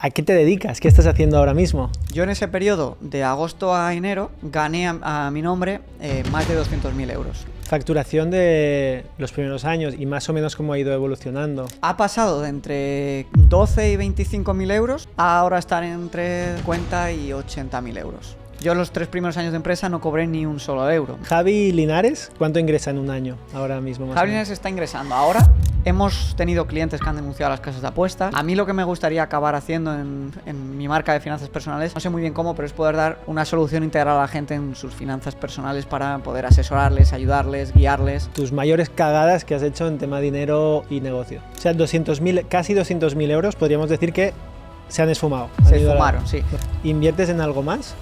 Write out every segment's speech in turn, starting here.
¿A qué te dedicas? ¿Qué estás haciendo ahora mismo? Yo en ese periodo, de agosto a enero, gané a mi nombre más de 200.000 euros. Facturación de los primeros años y más o menos cómo ha ido evolucionando. Ha pasado de entre 12 y 25.000 euros a ahora estar entre 50 y 80.000 euros. Yo los 3 primeros años de empresa no cobré ni un solo euro. Javi Linares, ¿cuánto ingresa en un año ahora mismo? Javi Linares está ingresando ahora. Hemos tenido clientes que han denunciado las casas de apuestas. A mí lo que me gustaría acabar haciendo en mi marca de finanzas personales, no sé muy bien cómo, pero es poder dar una solución integral a la gente en sus finanzas personales para poder asesorarles, ayudarles, guiarles. Tus mayores cagadas que has hecho en tema dinero y negocio. O sea, casi 200.000 euros, podríamos decir que se han esfumado. Se esfumaron, sí. ¿Inviertes en algo más?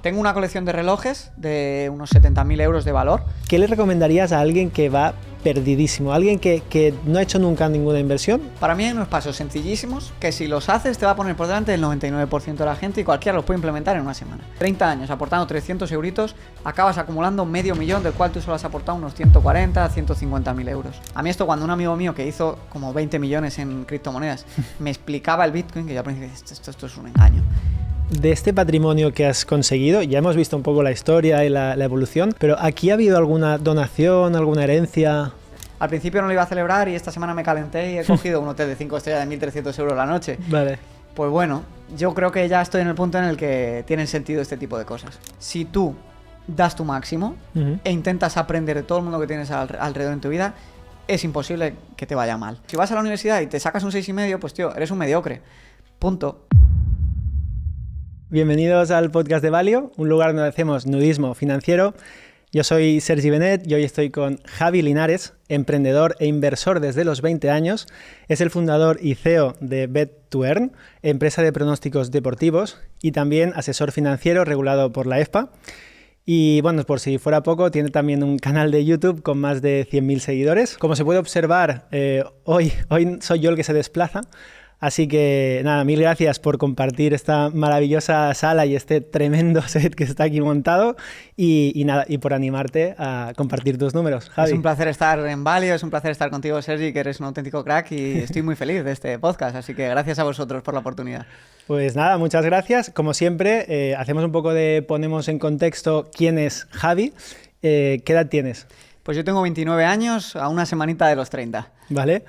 Tengo una colección de relojes de unos 70.000 euros de valor. ¿Qué le recomendarías a alguien que va perdidísimo? ¿Alguien que no ha hecho nunca ninguna inversión? Para mí hay unos pasos sencillísimos que si los haces te va a poner por delante el 99% de la gente y cualquiera los puede implementar en una semana. 30 años aportando 300 euritos, acabas acumulando medio millón, del cual tú solo has aportado unos 140, 150.000 euros. A mí esto, cuando un amigo mío que hizo como 20 millones en criptomonedas me explicaba el Bitcoin, que yo al principio dije, esto es un engaño. De este patrimonio que has conseguido, ya hemos visto un poco la historia y la evolución, pero ¿aquí ha habido alguna donación, alguna herencia? Al principio no lo iba a celebrar y esta semana me calenté y he cogido un hotel de 5 estrellas de 1.300 euros la noche. Vale. Pues bueno, yo creo que ya estoy en el punto en el que tienen sentido este tipo de cosas. Si tú das tu máximo e intentas aprender de todo el mundo que tienes alrededor en tu vida, es imposible que te vaya mal. Si vas a la universidad y te sacas un 6,5, pues tío, eres un mediocre. Punto. Bienvenidos al podcast de Valio, un lugar donde hacemos nudismo financiero. Yo soy Sergi Benet y hoy estoy con Javi Linares, emprendedor e inversor desde los 20 años. Es el fundador y CEO de Bet2Earn, empresa de pronósticos deportivos, y también asesor financiero regulado por la EFPA. Y bueno, por si fuera poco, tiene también un canal de YouTube con más de 100.000 seguidores. Como se puede observar, hoy soy yo el que se desplaza. Así que nada, mil gracias por compartir esta maravillosa sala y este tremendo set que está aquí montado y por animarte a compartir tus números, Javi. Es un placer estar en Valio, es un placer estar contigo, Sergi, que eres un auténtico crack y estoy muy feliz de este podcast, así que gracias a vosotros por la oportunidad. Pues nada, muchas gracias. Como siempre, hacemos un poco ponemos en contexto quién es Javi. ¿Qué edad tienes? Pues yo tengo 29 años, a una semanita de los 30. Vale.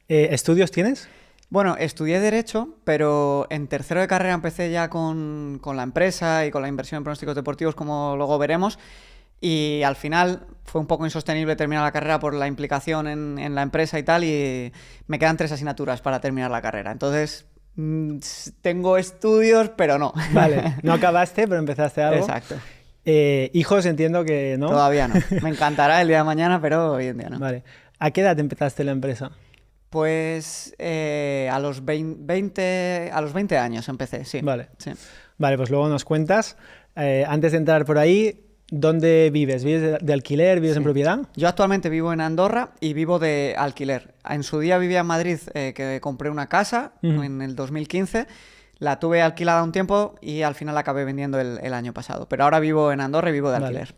¿Estudios tienes? Bueno, estudié Derecho, pero en tercero de carrera empecé ya con la empresa y con la inversión en pronósticos deportivos, como luego veremos, y al final fue un poco insostenible terminar la carrera por la implicación en la empresa y tal, y me quedan 3 asignaturas para terminar la carrera. Entonces, tengo estudios, pero no. Vale, no acabaste, pero empezaste algo. Exacto. Hijos, entiendo que no. Todavía no. Me encantará el día de mañana, pero hoy en día no. Vale. ¿A qué edad empezaste la empresa? Pues a los 20 años empecé, sí. Vale. Sí. Vale, pues luego nos cuentas. Antes de entrar por ahí, ¿dónde vives? ¿Vives de alquiler? ¿Vives en propiedad? Yo actualmente vivo en Andorra y vivo de alquiler. En su día vivía en Madrid, que compré una casa en el 2015. La tuve alquilada un tiempo y al final la acabé vendiendo el año pasado. Pero ahora vivo en Andorra y vivo de alquiler.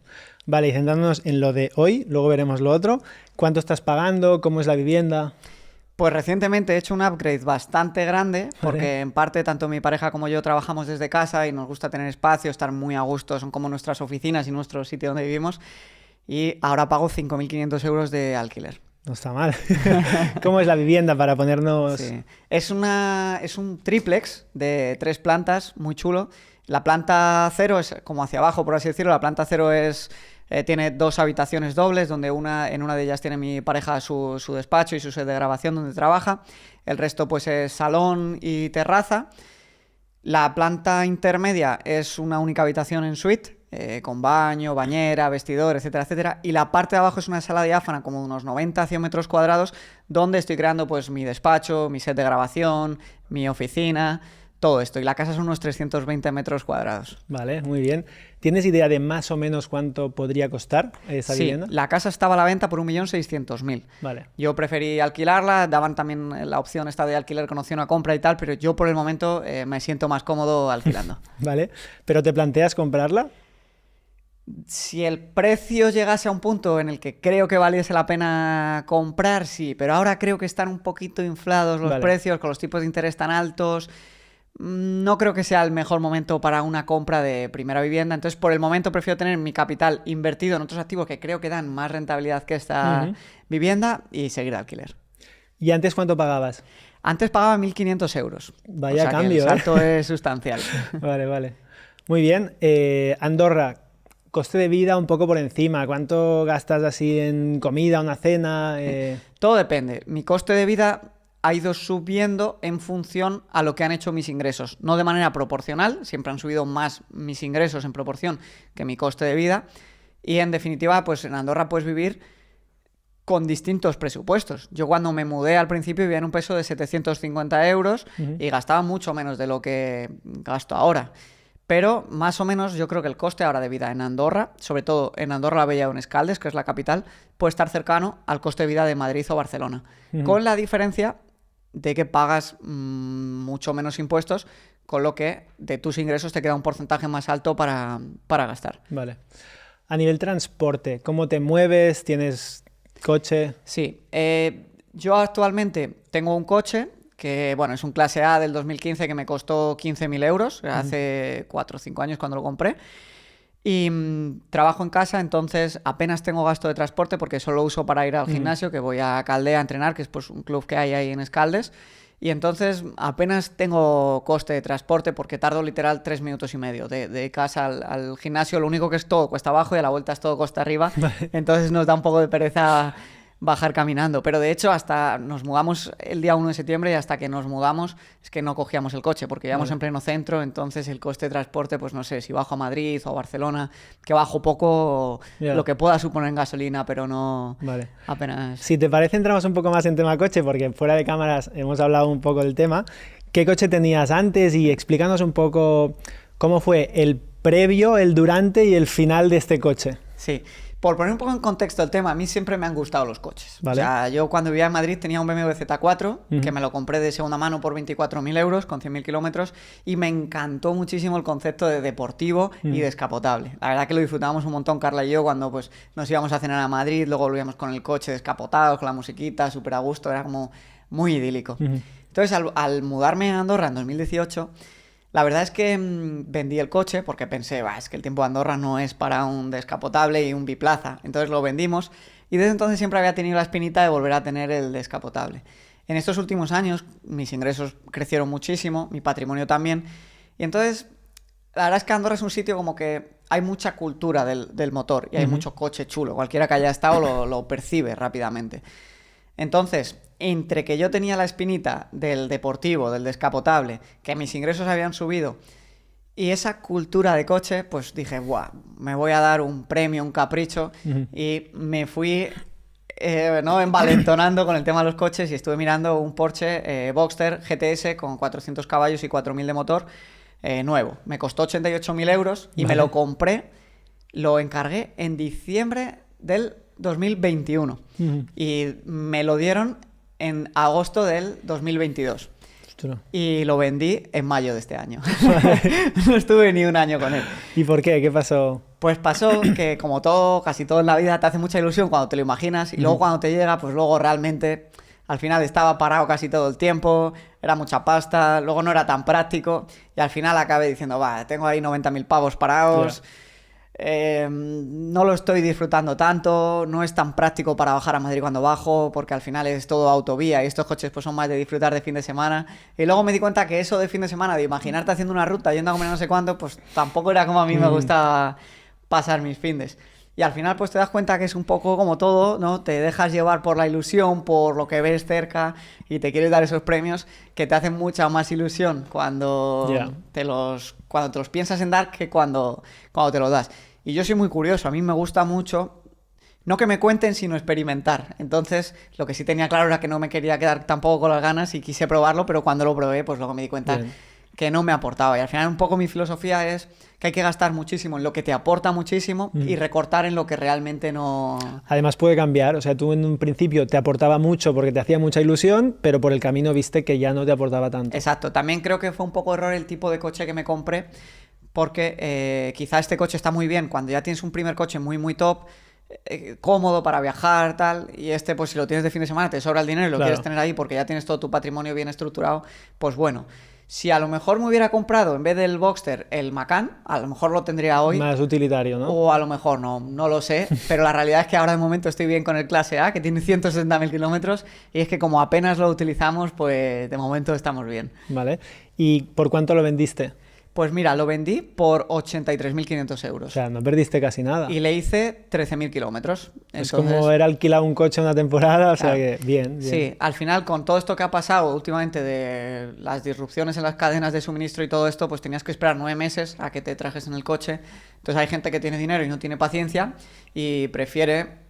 Vale, y centrándonos en lo de hoy, luego veremos lo otro. ¿Cuánto estás pagando? ¿Cómo es la vivienda? Pues recientemente he hecho un upgrade bastante grande, porque en parte tanto mi pareja como yo trabajamos desde casa y nos gusta tener espacio, estar muy a gusto, son como nuestras oficinas y nuestro sitio donde vivimos, y ahora pago 5.500 euros de alquiler. No está mal. ¿Cómo es la vivienda para ponernos...? Sí. Es un triplex de 3 plantas, muy chulo. La planta 0 es como hacia abajo, por así decirlo. La planta 0 tiene 2 habitaciones dobles, donde en una de ellas tiene mi pareja su despacho y su set de grabación donde trabaja. El resto pues es salón y terraza. La planta intermedia es una única habitación en suite, con baño, bañera, vestidor, etcétera, etcétera. Y la parte de abajo es una sala diáfana como de unos 90-100 metros cuadrados, donde estoy creando pues mi despacho, mi set de grabación, mi oficina... Todo esto, y la casa son unos 320 metros cuadrados. Vale, muy bien. ¿Tienes idea de más o menos cuánto podría costar esa vivienda? Sí, la casa estaba a la venta por 1.600.000. Vale. Yo preferí alquilarla, daban también la opción esta de alquiler con opción a compra y tal, pero yo por el momento me siento más cómodo alquilando. Vale, ¿pero te planteas comprarla? Si el precio llegase a un punto en el que creo que valiese la pena comprar, sí, pero ahora creo que están un poquito inflados los precios con los tipos de interés tan altos. no creo que sea el mejor momento para una compra de primera vivienda. Entonces, por el momento prefiero tener mi capital invertido en otros activos que creo que dan más rentabilidad que esta vivienda y seguir de alquiler. ¿Y antes cuánto pagabas? Antes pagaba 1.500 euros. Vaya o sea cambio, que el salto es sustancial. Vale. Muy bien. Andorra, coste de vida un poco por encima. ¿Cuánto gastas así en comida, una cena? Todo depende. Mi coste de vida ha ido subiendo en función a lo que han hecho mis ingresos. No de manera proporcional, siempre han subido más mis ingresos en proporción que mi coste de vida. Y en definitiva, pues en Andorra puedes vivir con distintos presupuestos. Yo cuando me mudé al principio vivía en un peso de 750 euros y gastaba mucho menos de lo que gasto ahora. Pero más o menos yo creo que el coste ahora de vida en Andorra, sobre todo en Andorra la Vella o en Escaldes, que es la capital, puede estar cercano al coste de vida de Madrid o Barcelona. Con la diferencia de que pagas mucho menos impuestos, con lo que de tus ingresos te queda un porcentaje más alto para gastar. Vale. A nivel transporte, ¿cómo te mueves? ¿Tienes coche? Sí. Yo actualmente tengo un coche que, bueno, es un clase A del 2015 que me costó 15.000 euros, hace 4 o 5 años cuando lo compré. Y trabajo en casa, entonces apenas tengo gasto de transporte porque solo uso para ir al gimnasio, que voy a Caldea a entrenar, que es pues un club que hay ahí en Escaldes. Y entonces apenas tengo coste de transporte porque tardo literal 3 minutos y medio de casa al gimnasio. Lo único que es todo cuesta abajo y a la vuelta es todo cuesta arriba. Entonces nos da un poco de pereza bajar caminando, pero de hecho hasta nos mudamos el día 1 de septiembre y hasta que nos mudamos es que no cogíamos el coche porque íbamos en pleno centro, entonces el coste de transporte, pues no sé, si bajo a Madrid o a Barcelona, que bajo poco lo que pueda suponer en gasolina, pero no apenas. Si te parece entramos un poco más en tema coche porque fuera de cámaras hemos hablado un poco del tema. ¿Qué coche tenías antes? Y explícanos un poco cómo fue el previo, el durante y el final de este coche. Sí. Por poner un poco en contexto el tema, a mí siempre me han gustado los coches. Vale. O sea, yo cuando vivía en Madrid tenía un BMW Z4, que me lo compré de segunda mano por 24.000 euros, con 100.000 kilómetros, y me encantó muchísimo el concepto de deportivo y descapotable. La verdad que lo disfrutábamos un montón, Carla y yo, cuando pues nos íbamos a cenar a Madrid, luego volvíamos con el coche descapotado, con la musiquita, súper a gusto, era como muy idílico. Entonces, al mudarme a Andorra en 2018... La verdad es que vendí el coche porque pensé, es que el tiempo de Andorra no es para un descapotable y un biplaza. Entonces lo vendimos y desde entonces siempre había tenido la espinita de volver a tener el descapotable. En estos últimos años mis ingresos crecieron muchísimo, mi patrimonio también. Y entonces la verdad es que Andorra es un sitio como que hay mucha cultura del motor y hay mucho coche chulo. Cualquiera que haya estado lo percibe rápidamente. Entonces, entre que yo tenía la espinita del deportivo, del descapotable, que mis ingresos habían subido, y esa cultura de coche, pues dije, me voy a dar un premio, un capricho, y me fui envalentonando con el tema de los coches y estuve mirando un Porsche Boxster GTS con 400 caballos y 4.000 de motor nuevo. Me costó 88.000 euros y me lo compré, lo encargué en diciembre del 2021 y me lo dieron en agosto del 2022 y lo vendí en mayo de este año. No estuve ni un año con él. ¿Y por qué? ¿Qué pasó? Pues pasó que como todo, casi todo en la vida te hace mucha ilusión cuando te lo imaginas y luego cuando te llega, pues luego realmente al final estaba parado casi todo el tiempo, era mucha pasta, luego no era tan práctico y al final acabé diciendo, tengo ahí 90.000 pavos parados. No lo estoy disfrutando tanto, no es tan práctico para bajar a Madrid cuando bajo, porque al final es todo autovía y estos coches pues son más de disfrutar de fin de semana. Y luego me di cuenta que eso de fin de semana, de imaginarte haciendo una ruta, yendo a comer no sé cuánto, pues tampoco era como a mí me gusta pasar mis findes. Y al final pues te das cuenta que es un poco como todo, ¿no? Te dejas llevar por la ilusión, por lo que ves cerca y te quieres dar esos premios que te hacen mucha más ilusión cuando te los piensas en dar que cuando te los das. Y yo soy muy curioso, a mí me gusta mucho, no que me cuenten, sino experimentar. Entonces, lo que sí tenía claro era que no me quería quedar tampoco con las ganas y quise probarlo, pero cuando lo probé, pues luego me di cuenta que no me aportaba. Y al final un poco mi filosofía es que hay que gastar muchísimo en lo que te aporta muchísimo y recortar en lo que realmente no... Además puede cambiar, o sea, tú en un principio te aportaba mucho porque te hacía mucha ilusión, pero por el camino viste que ya no te aportaba tanto. Exacto, también creo que fue un poco error el tipo de coche que me compré, porque quizá este coche está muy bien cuando ya tienes un primer coche muy muy top, cómodo para viajar, tal, y este pues si lo tienes de fin de semana te sobra el dinero y lo quieres tener ahí porque ya tienes todo tu patrimonio bien estructurado, pues bueno. Si a lo mejor me hubiera comprado en vez del Boxster el Macan, a lo mejor lo tendría hoy. Más utilitario, ¿no? O a lo mejor no lo sé, pero la realidad es que ahora de momento estoy bien con el Clase A, que tiene 160.000 kilómetros, y es que como apenas lo utilizamos, pues de momento estamos bien. Vale. ¿Y por cuánto lo vendiste? Pues mira, lo vendí por 83.500 euros. O sea, no perdiste casi nada. Y le hice 13.000 kilómetros. Es como haber alquilado un coche una temporada, o sea que bien. Sí, al final con todo esto que ha pasado últimamente de las disrupciones en las cadenas de suministro y todo esto, pues tenías que esperar 9 meses a que te trajes en el coche. Entonces hay gente que tiene dinero y no tiene paciencia y prefiere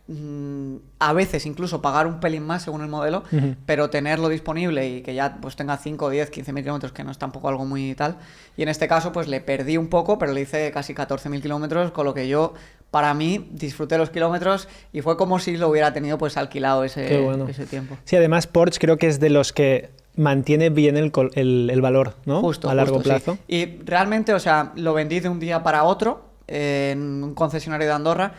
a veces incluso pagar un pelín más según el modelo, pero tenerlo disponible y que ya pues tenga 5, 10, 15.000 kilómetros, que no es tampoco algo muy tal. Y en este caso pues le perdí un poco, pero le hice casi 14.000 kilómetros, con lo que yo, para mí, disfruté los kilómetros y fue como si lo hubiera tenido pues alquilado ese tiempo. Sí, además Porsche creo que es de los que mantiene bien el valor, ¿no? Justo, a largo plazo. Sí. Y realmente, o sea, lo vendí de un día para otro en un concesionario de Andorra.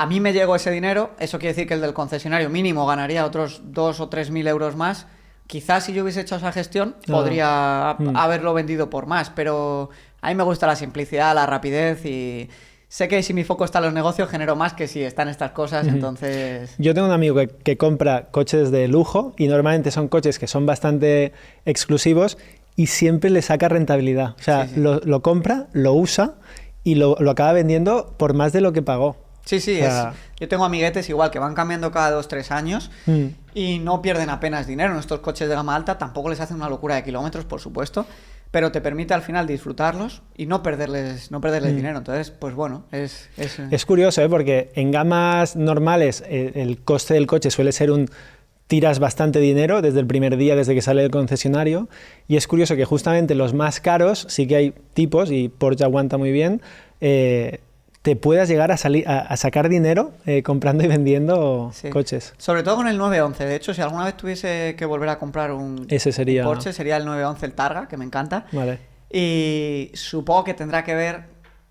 A mí me llegó ese dinero, eso quiere decir que el del concesionario mínimo ganaría otros 2.000 o 3.000 euros más. Quizás si yo hubiese hecho esa gestión podría haberlo vendido por más, pero a mí me gusta la simplicidad, la rapidez y sé que si mi foco está en los negocios genero más que si están estas cosas, entonces... Yo tengo un amigo que compra coches de lujo y normalmente son coches que son bastante exclusivos y siempre le saca rentabilidad. O sea, sí. Lo compra, lo usa y lo acaba vendiendo por más de lo que pagó. Sí, o sea, yo tengo amiguetes igual que van cambiando cada 2-3 años y no pierden apenas dinero en estos coches de gama alta, tampoco les hacen una locura de kilómetros, por supuesto, pero te permite al final disfrutarlos y no perderles dinero. Entonces, pues bueno, es curioso, porque en gamas normales el coste del coche suele ser tiras bastante dinero desde el primer día, desde que sale del concesionario, y es curioso que justamente los más caros, sí que hay tipos, y Porsche aguanta muy bien, te puedas llegar a sacar dinero comprando y vendiendo coches. Sobre todo con el 911. De hecho, si alguna vez tuviese que volver a comprar un Porsche, sería el 911, el Targa, que me encanta. Vale. Y supongo que tendrá que ver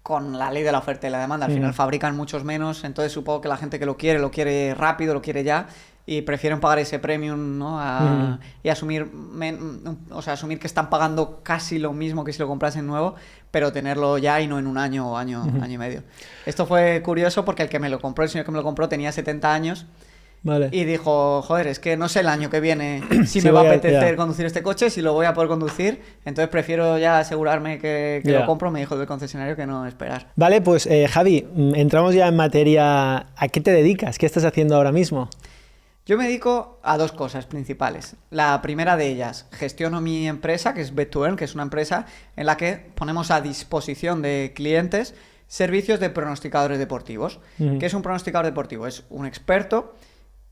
con la ley de la oferta y la demanda. Al final fabrican muchos menos, entonces supongo que la gente que lo quiere rápido, lo quiere ya, y prefieren pagar ese premium, ¿no? Y asumir que están pagando casi lo mismo que si lo comprasen nuevo, pero tenerlo ya y no en un año o año y medio. Esto fue curioso porque el señor que me lo compró tenía 70 años. Vale. Y dijo, joder, es que no sé el año que viene si me va a apetecer conducir este coche, si lo voy a poder conducir, entonces prefiero ya asegurarme que lo compro, me dijo del concesionario, que no esperar. Vale, pues Javi, entramos ya en materia. ¿A qué te dedicas? ¿Qué estás haciendo ahora mismo? Yo me dedico a 2 cosas principales. La primera de ellas, gestiono mi empresa, que es Bet2Earn, que es una empresa en la que ponemos a disposición de clientes servicios de pronosticadores deportivos. ¿Qué es un pronosticador deportivo? Es un experto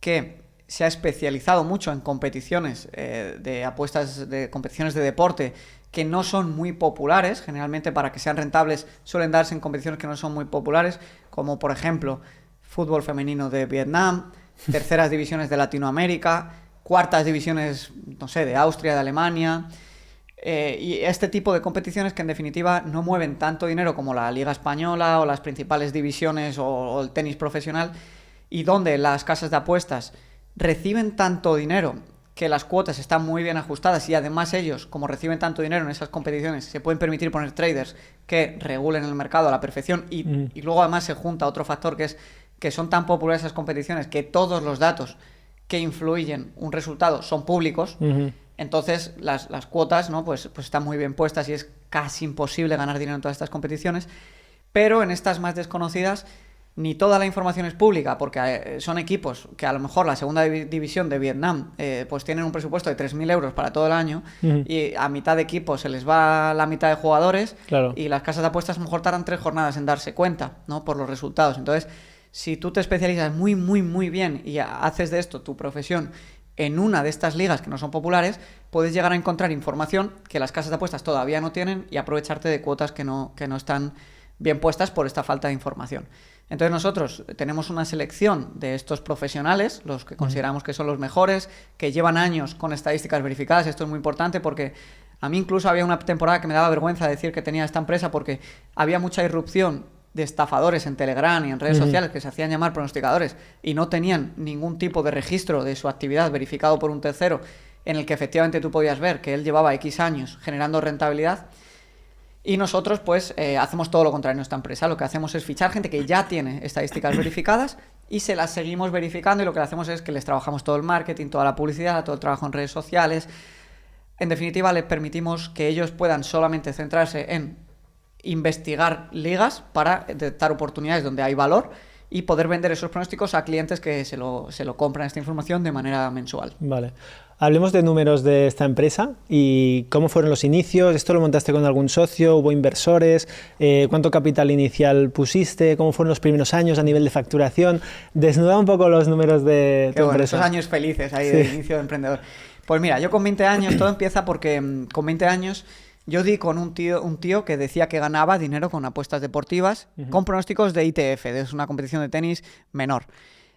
que se ha especializado mucho en competiciones de apuestas, de competiciones de deporte que no son muy populares. Generalmente, para que sean rentables, suelen darse en competiciones que no son muy populares, como por ejemplo fútbol femenino de Vietnam, terceras divisiones de Latinoamérica, cuartas divisiones, no sé, de Austria, de Alemania, y este tipo de competiciones que en definitiva no mueven tanto dinero como la Liga Española o las principales divisiones o el tenis profesional, y donde las casas de apuestas reciben tanto dinero que las cuotas están muy bien ajustadas, y además ellos, como reciben tanto dinero en esas competiciones, se pueden permitir poner traders que regulen el mercado a la perfección, y luego además se junta otro factor que es que son tan populares esas competiciones que todos los datos que influyen un resultado son públicos. Entonces las cuotas, ¿no? pues están muy bien puestas y es casi imposible ganar dinero en todas estas competiciones. Pero en estas más desconocidas ni toda la información es pública, porque son equipos que a lo mejor la segunda división de Vietnam pues tienen un presupuesto de 3.000 euros para todo el año, y a mitad de equipo se les va la mitad de jugadores, y las casas de apuestas a lo mejor tardan 3 jornadas en darse cuenta, ¿no? Por los resultados. Entonces, si tú te especializas muy, muy, muy bien y haces de esto tu profesión en una de estas ligas que no son populares, puedes llegar a encontrar información que las casas de apuestas todavía no tienen y aprovecharte de cuotas que no están bien puestas por esta falta de información. Entonces nosotros tenemos una selección de estos profesionales, los que consideramos que son los mejores, que llevan años con estadísticas verificadas. Esto es muy importante porque a mí incluso había una temporada que me daba vergüenza decir que tenía esta empresa, porque había mucha irrupción de estafadores en Telegram y en redes sociales que se hacían llamar pronosticadores y no tenían ningún tipo de registro de su actividad verificado por un tercero, en el que efectivamente tú podías ver que él llevaba X años generando rentabilidad. Y nosotros, pues, hacemos todo lo contrario en nuestra empresa. Lo que hacemos es fichar gente que ya tiene estadísticas verificadas y se las seguimos verificando, y lo que hacemos es que les trabajamos todo el marketing, toda la publicidad, todo el trabajo en redes sociales. En definitiva, les permitimos que ellos puedan solamente centrarse en investigar ligas para detectar oportunidades donde hay valor y poder vender esos pronósticos a clientes que se lo compran esta información de manera mensual. Vale. Hablemos de números de esta empresa y cómo fueron los inicios. ¿Esto lo montaste con algún socio? ¿Hubo inversores? ¿Cuánto capital inicial pusiste? ¿Cómo fueron los primeros años a nivel de facturación? Desnuda un poco los números de tu empresa. Esos años felices ahí de inicio de emprendedor. Pues mira, yo con 20 años, todo empieza porque con 20 años yo di con un tío que decía que ganaba dinero con apuestas deportivas, con pronósticos de ITF, es una competición de tenis menor.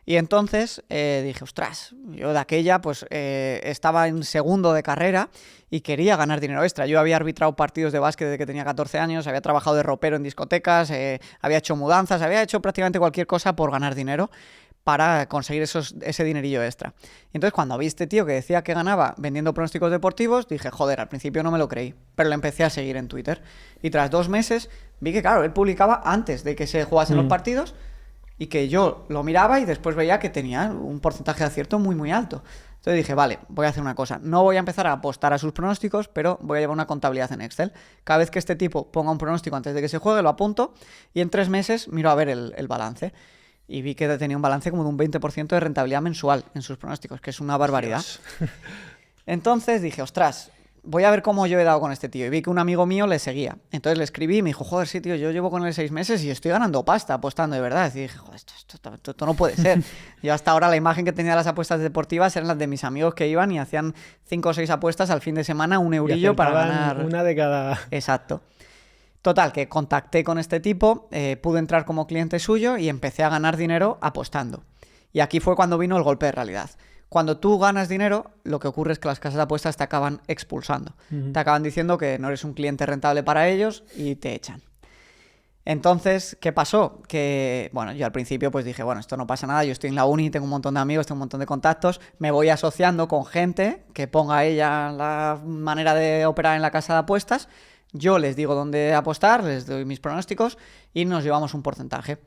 Y entonces dije, ostras, yo de aquella pues estaba en segundo de carrera y quería ganar dinero extra. Yo había arbitrado partidos de básquet desde que tenía 14 años, había trabajado de ropero en discotecas, había hecho mudanzas, había hecho prácticamente cualquier cosa por ganar dinero para conseguir ese dinerillo extra. Y entonces cuando vi este tío que decía que ganaba vendiendo pronósticos deportivos, dije, joder, al principio no me lo creí, pero le empecé a seguir en Twitter. Y tras 2 meses vi que, claro, él publicaba antes de que se jugasen los partidos, y que yo lo miraba y después veía que tenía un porcentaje de acierto muy, muy alto. Entonces dije, vale, voy a hacer una cosa. No voy a empezar a apostar a sus pronósticos, pero voy a llevar una contabilidad en Excel. Cada vez que este tipo ponga un pronóstico antes de que se juegue, lo apunto y en 3 meses miro a ver el balance. Y vi que tenía un balance como de un 20% de rentabilidad mensual en sus pronósticos, que es una barbaridad. Entonces dije, ostras, voy a ver cómo yo he dado con este tío. Y vi que un amigo mío le seguía. Entonces le escribí y me dijo, joder, sí, tío, yo llevo con él 6 meses y estoy ganando pasta apostando de verdad. Y dije, joder, esto no puede ser. Yo hasta ahora la imagen que tenía de las apuestas deportivas eran las de mis amigos que iban y hacían 5 o 6 apuestas al fin de semana, un eurillo para ganar. Una de cada. Exacto. Total, que contacté con este tipo, pude entrar como cliente suyo y empecé a ganar dinero apostando. Y aquí fue cuando vino el golpe de realidad. Cuando tú ganas dinero, lo que ocurre es que las casas de apuestas te acaban expulsando. Te acaban diciendo que no eres un cliente rentable para ellos y te echan. Entonces, ¿qué pasó? Que, bueno, yo al principio pues dije, bueno, esto no pasa nada, yo estoy en la uni, tengo un montón de amigos, tengo un montón de contactos, me voy asociando con gente que ponga ella la manera de operar en la casa de apuestas. Yo les digo dónde apostar, les doy mis pronósticos y nos llevamos un porcentaje.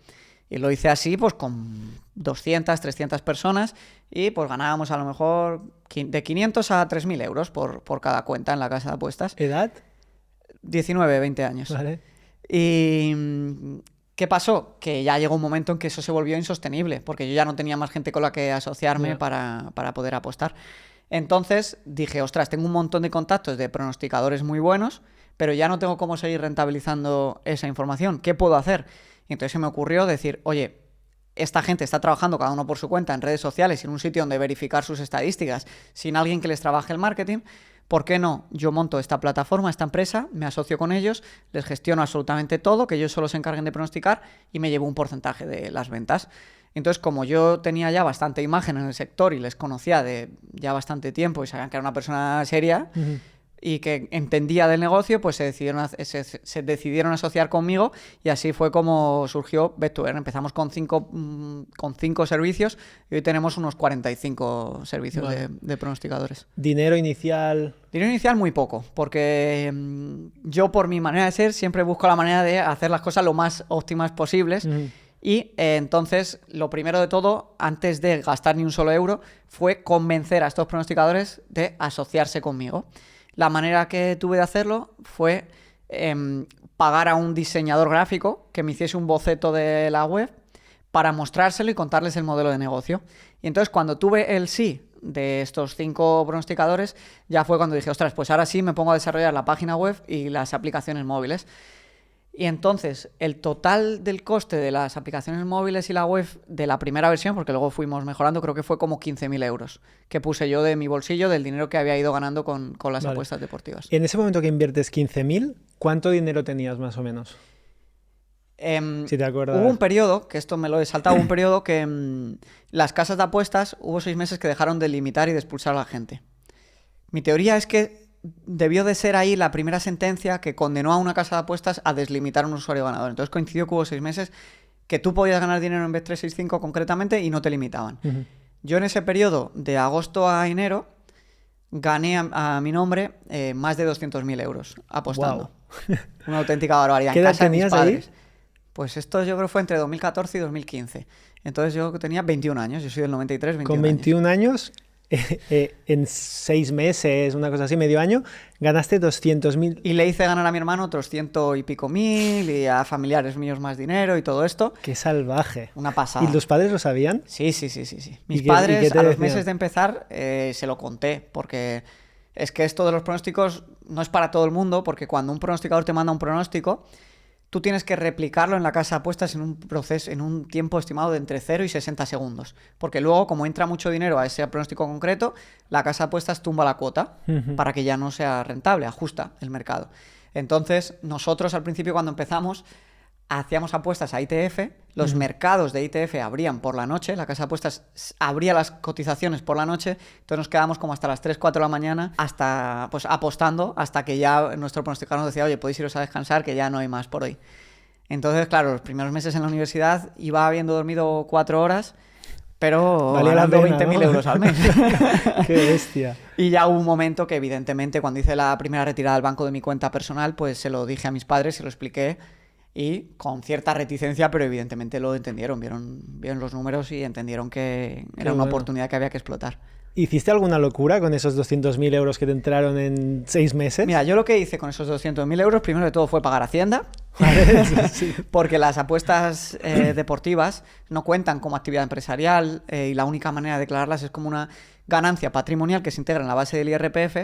Y lo hice así, pues con 200, 300 personas y pues ganábamos a lo mejor de 500 a 3.000 euros por cada cuenta en la casa de apuestas. ¿Edad? 19, 20 años. Vale. ¿Y qué pasó? Que ya llegó un momento en que eso se volvió insostenible, porque yo ya no tenía más gente con la que asociarme para poder apostar. Entonces dije, ostras, tengo un montón de contactos de pronosticadores muy buenos, pero ya no tengo cómo seguir rentabilizando esa información. ¿Qué puedo hacer? Y entonces se me ocurrió decir, oye, esta gente está trabajando cada uno por su cuenta en redes sociales, en un sitio donde verificar sus estadísticas, sin alguien que les trabaje el marketing. ¿Por qué no? Yo monto esta plataforma, esta empresa, me asocio con ellos, les gestiono absolutamente todo, que ellos solo se encarguen de pronosticar y me llevo un porcentaje de las ventas. Entonces, como yo tenía ya bastante imagen en el sector y les conocía de ya bastante tiempo y sabían que era una persona seria y que entendía del negocio, pues se decidieron asociar conmigo y así fue como surgió Bet2Earn. Empezamos con 5 servicios y hoy tenemos unos 45 servicios de pronosticadores. ¿Dinero inicial? Dinero inicial muy poco, porque yo por mi manera de ser siempre busco la manera de hacer las cosas lo más óptimas posibles. Y entonces, lo primero de todo, antes de gastar ni un solo euro, fue convencer a estos pronosticadores de asociarse conmigo. La manera que tuve de hacerlo fue pagar a un diseñador gráfico que me hiciese un boceto de la web para mostrárselo y contarles el modelo de negocio. Y entonces, cuando tuve el sí de estos 5 pronosticadores, ya fue cuando dije, ostras, pues ahora sí me pongo a desarrollar la página web y las aplicaciones móviles. Y entonces, el total del coste de las aplicaciones móviles y la web de la primera versión, porque luego fuimos mejorando, creo que fue como 15.000 euros, que puse yo de mi bolsillo, del dinero que había ido ganando con las apuestas deportivas. En ese momento que inviertes 15.000, ¿cuánto dinero tenías más o menos? Si te acuerdas. Hubo un periodo, que esto me lo he saltado, un periodo que las casas de apuestas, hubo 6 meses que dejaron de limitar y de expulsar a la gente. Mi teoría es que debió de ser ahí la primera sentencia que condenó a una casa de apuestas a deslimitar a un usuario ganador. Entonces coincidió que hubo 6 meses que tú podías ganar dinero en Bet365 concretamente y no te limitaban. Yo en ese periodo, de agosto a enero, gané a mi nombre más de 200.000 euros apostando. Wow. Una auténtica barbaridad. ¿Qué En edad casa de mis tenías padres. ahí? Pues esto yo creo que fue entre 2014 y 2015. Entonces yo tenía 21 años, yo soy del 93, 21 Con 21 años, en 6 meses, una cosa así, medio año, ganaste 200.000. Y le hice ganar a mi hermano otros 100 y pico mil y a familiares míos más dinero y todo esto. ¡Qué salvaje! Una pasada. ¿Y los padres lo sabían? Sí. Mis ¿Y qué padres te a los decían? meses de empezar se lo conté porque es que esto de los pronósticos no es para todo el mundo porque cuando un pronosticador te manda un pronóstico, tú tienes que replicarlo en la casa de apuestas en un proceso, en un tiempo estimado de entre 0 y 60 segundos. Porque luego, como entra mucho dinero a ese pronóstico concreto, la casa de apuestas tumba la cuota para que ya no sea rentable, ajusta el mercado. Entonces, nosotros al principio cuando empezamos hacíamos apuestas a ITF, los mercados de ITF abrían por la noche, la casa de apuestas abría las cotizaciones por la noche, entonces nos quedamos como hasta las 3, 4 de la mañana hasta, pues, apostando hasta que ya nuestro pronosticador nos decía, oye, podéis iros a descansar que ya no hay más por hoy. Entonces, claro, los primeros meses en la universidad iba habiendo dormido 4 horas, pero valía la ganando pena, 20.000 ¿no? euros al mes. ¡Qué bestia! Y ya hubo un momento que evidentemente cuando hice la primera retirada del banco de mi cuenta personal, pues se lo dije a mis padres, se lo expliqué y con cierta reticencia, pero evidentemente lo entendieron, vieron los números y entendieron que era una oportunidad que había que explotar. ¿Hiciste alguna locura con esos 200.000 euros que te entraron en 6 meses? Mira, yo lo que hice con esos 200.000 euros, primero de todo fue pagar Hacienda, Sí. porque las apuestas deportivas no cuentan como actividad empresarial y la única manera de declararlas es como una ganancia patrimonial que se integra en la base del IRPF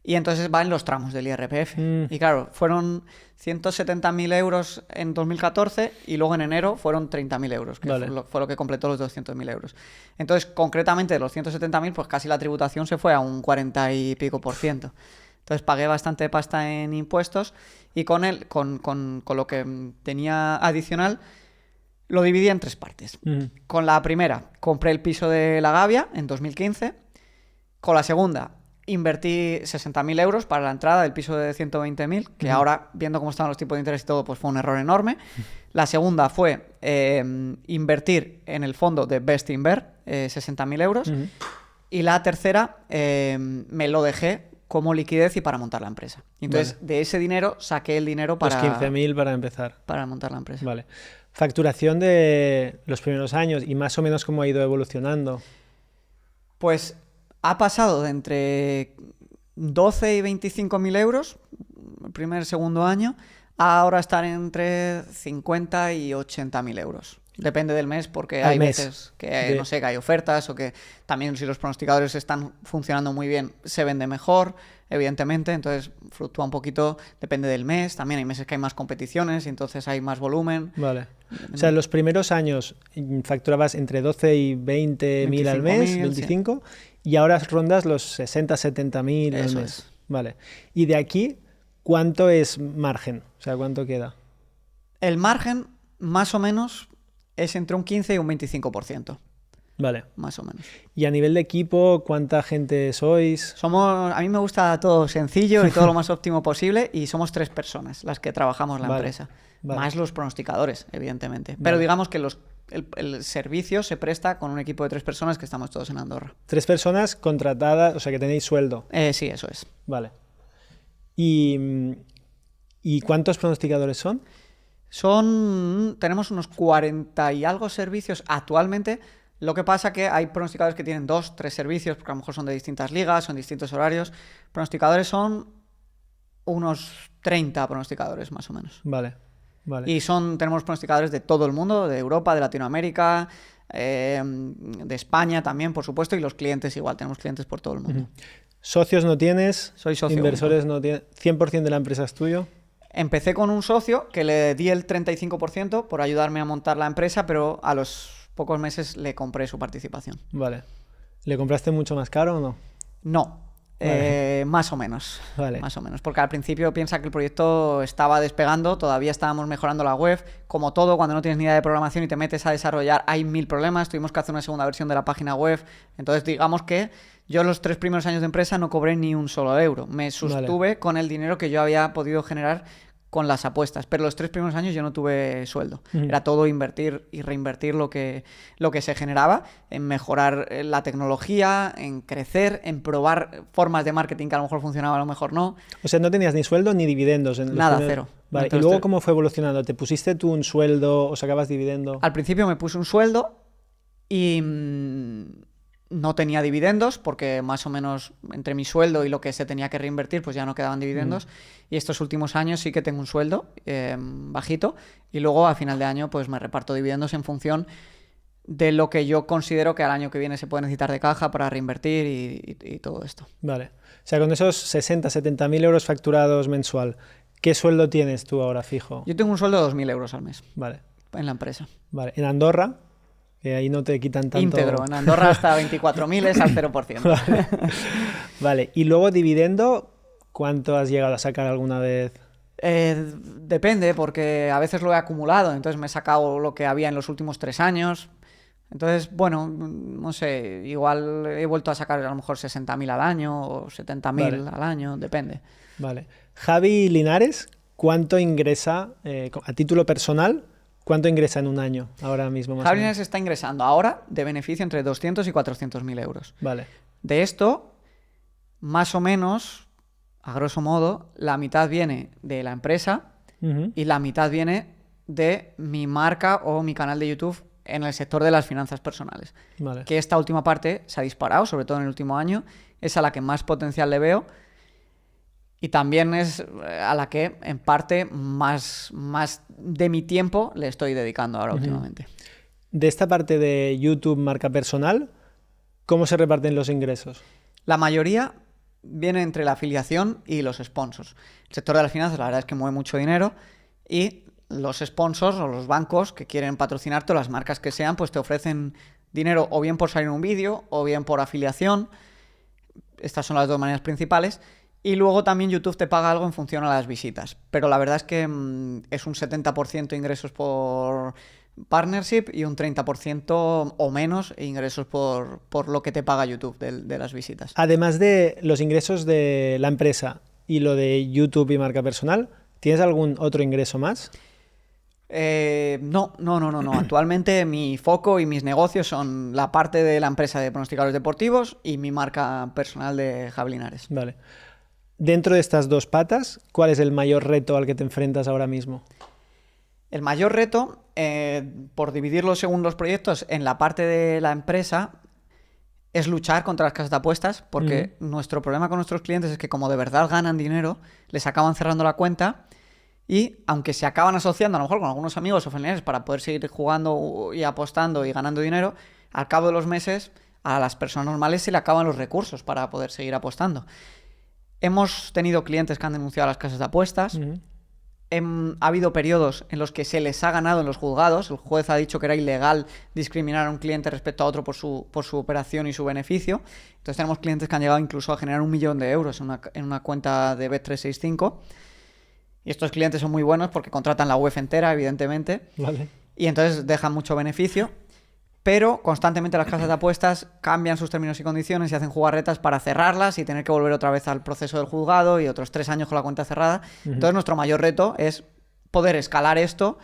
y entonces va en los tramos del IRPF. Y claro, fueron 170.000 euros en 2014 y luego en enero fueron 30.000 euros, que Vale. fue lo que completó los 200.000 euros. Entonces, concretamente de los 170.000, pues casi la tributación se fue a un 40 y pico %. Entonces pagué bastante pasta en impuestos y con lo que tenía adicional lo dividí en 3 partes. Con la primera compré el piso de La Gavia en 2015. Con la segunda invertí 60.000 euros para la entrada del piso de 120.000, que ahora, viendo cómo estaban los tipos de interés y todo, pues fue un error enorme. La segunda fue invertir en el fondo de Bestinver 60.000 euros. Y la tercera me lo dejé como liquidez y para montar la empresa. Entonces, de ese dinero saqué el dinero para... Los 15.000 para empezar. Para montar la empresa. Vale. Facturación de los primeros años y más o menos cómo ha ido evolucionando. Pues ha pasado de entre 12 y 25.000 euros el primer, segundo año, a ahora estar entre 50 y 80.000 euros. Depende del mes, porque hay veces que, no sé, que hay ofertas o que también si los pronosticadores están funcionando muy bien, se vende mejor, evidentemente. Entonces fluctúa un poquito, depende del mes. También hay meses que hay más competiciones y entonces hay más volumen. Vale. O sea, en los primeros años facturabas entre 12 y 20.000 al mes, 25, sí. Y ahora rondas los 60, 70.000 al mes. Es. Vale. Y de aquí, ¿cuánto es margen? O sea, ¿cuánto queda? El margen, más o menos, es entre un 15 y un 25%. Vale. Más o menos. Y a nivel de equipo, ¿cuánta gente sois? A mí me gusta todo sencillo y todo lo más óptimo posible y somos 3 personas las que trabajamos la empresa. Vale. Más los pronosticadores, evidentemente. Vale. Pero digamos que el servicio se presta con un equipo de 3 personas que estamos todos en Andorra. 3 personas contratadas, o sea que tenéis sueldo. Sí, eso es. Vale. ¿Y cuántos pronosticadores son? Tenemos unos 40 y algo servicios actualmente. Lo que pasa que hay pronosticadores que tienen 2, 3 servicios, porque a lo mejor son de distintas ligas, son distintos horarios. Pronosticadores son unos 30 pronosticadores, más o menos. Vale. Y tenemos pronosticadores de todo el mundo, de Europa, de Latinoamérica, de España también, por supuesto, y los clientes igual, tenemos clientes por todo el mundo. ¿Socios no tienes? Soy socio. ¿Inversores no tienes? ¿100% de la empresa es tuyo? Empecé con un socio que le di el 35% por ayudarme a montar la empresa, pero a los pocos meses le compré su participación. Vale. ¿Le compraste mucho más caro o no? No. Vale. Más o menos. Vale. Más o menos. Porque al principio piensa que el proyecto estaba despegando, todavía estábamos mejorando la web. Como todo, cuando no tienes ni idea de programación y te metes a desarrollar, hay 1000 problemas. Tuvimos que hacer una segunda versión de la página web. Entonces, digamos que yo los 3 primeros años de empresa no cobré ni un solo euro. Me sostuve con el dinero que yo había podido generar con las apuestas. Pero los 3 primeros años yo no tuve sueldo. Era todo invertir y reinvertir lo que se generaba en mejorar la tecnología, en crecer, en probar formas de marketing que a lo mejor funcionaban, a lo mejor no. O sea, no tenías ni sueldo ni dividendos. Nada, cero. Vale. ¿Y luego cómo fue evolucionando? ¿Te pusiste tú un sueldo o sacabas dividendo? Al principio me puse un sueldo y no tenía dividendos porque más o menos entre mi sueldo y lo que se tenía que reinvertir pues ya no quedaban dividendos. Y estos últimos años sí que tengo un sueldo bajito y luego a final de año pues me reparto dividendos en función de lo que yo considero que al año que viene se puede necesitar de caja para reinvertir y todo esto. Vale. O sea, con esos 60, 70 mil euros facturados mensual, ¿qué sueldo tienes tú ahora fijo? Yo tengo un sueldo de 2.000 euros al mes. Vale. En la empresa. Vale. ¿En Andorra? Que ahí no te quitan tanto... Íntegro. En Andorra hasta 24.000 es al 0%. Vale. Vale. Y luego dividendo, ¿cuánto has llegado a sacar alguna vez? Depende, porque a veces lo he acumulado, entonces me he sacado lo que había en los últimos 3 años. Entonces, bueno, no sé, igual he vuelto a sacar a lo mejor 60.000 al año o 70.000 al año, depende. Vale. Javi Linares, ¿cuánto ingresa a título personal? ¿Cuánto ingresa en un año ahora mismo? Javi Linares está ingresando ahora de beneficio entre 200 y 400.000 euros. Vale. De esto, más o menos, a grosso modo, la mitad viene de la empresa y la mitad viene de mi marca o mi canal de YouTube en el sector de las finanzas personales. Vale. Que esta última parte se ha disparado, sobre todo en el último año, es a la que más potencial le veo y también es a la que en parte más de mi tiempo le estoy dedicando ahora últimamente. De esta parte de YouTube marca personal, ¿cómo se reparten los ingresos? La mayoría viene entre la afiliación y los sponsors. El sector de las finanzas la verdad es que mueve mucho dinero y los sponsors o los bancos que quieren patrocinarte o las marcas que sean, pues te ofrecen dinero o bien por salir en un vídeo o bien por afiliación. Estas son las dos maneras principales. Y luego también YouTube te paga algo en función a las visitas. Pero la verdad es que es un 70% ingresos por partnership y un 30% o menos ingresos por lo que te paga YouTube de las visitas. Además de los ingresos de la empresa y lo de YouTube y marca personal, ¿tienes algún otro ingreso más? No. Actualmente mi foco y mis negocios son la parte de la empresa de pronosticadores deportivos y mi marca personal de Javi Linares. Vale. Dentro de estas dos patas, ¿cuál es el mayor reto al que te enfrentas ahora mismo? El mayor reto, por dividirlo según los proyectos, en la parte de la empresa, es luchar contra las casas de apuestas, porque nuestro problema con nuestros clientes es que como de verdad ganan dinero, les acaban cerrando la cuenta y aunque se acaban asociando a lo mejor con algunos amigos o familiares para poder seguir jugando y apostando y ganando dinero, al cabo de los meses a las personas normales se le acaban los recursos para poder seguir apostando. Hemos tenido clientes que han denunciado a las casas de apuestas. Ha habido periodos en los que se les ha ganado en los juzgados. El juez ha dicho que era ilegal discriminar a un cliente respecto a otro por su operación y su beneficio. Entonces tenemos clientes que han llegado incluso a generar 1 millón de euros en una cuenta de Bet365. Y estos clientes son muy buenos porque contratan la web entera, evidentemente. Vale. Y entonces dejan mucho beneficio. Pero constantemente las casas de apuestas cambian sus términos y condiciones y hacen jugarretas para cerrarlas y tener que volver otra vez al proceso del juzgado y otros 3 años con la cuenta cerrada. Entonces nuestro mayor reto es poder escalar esto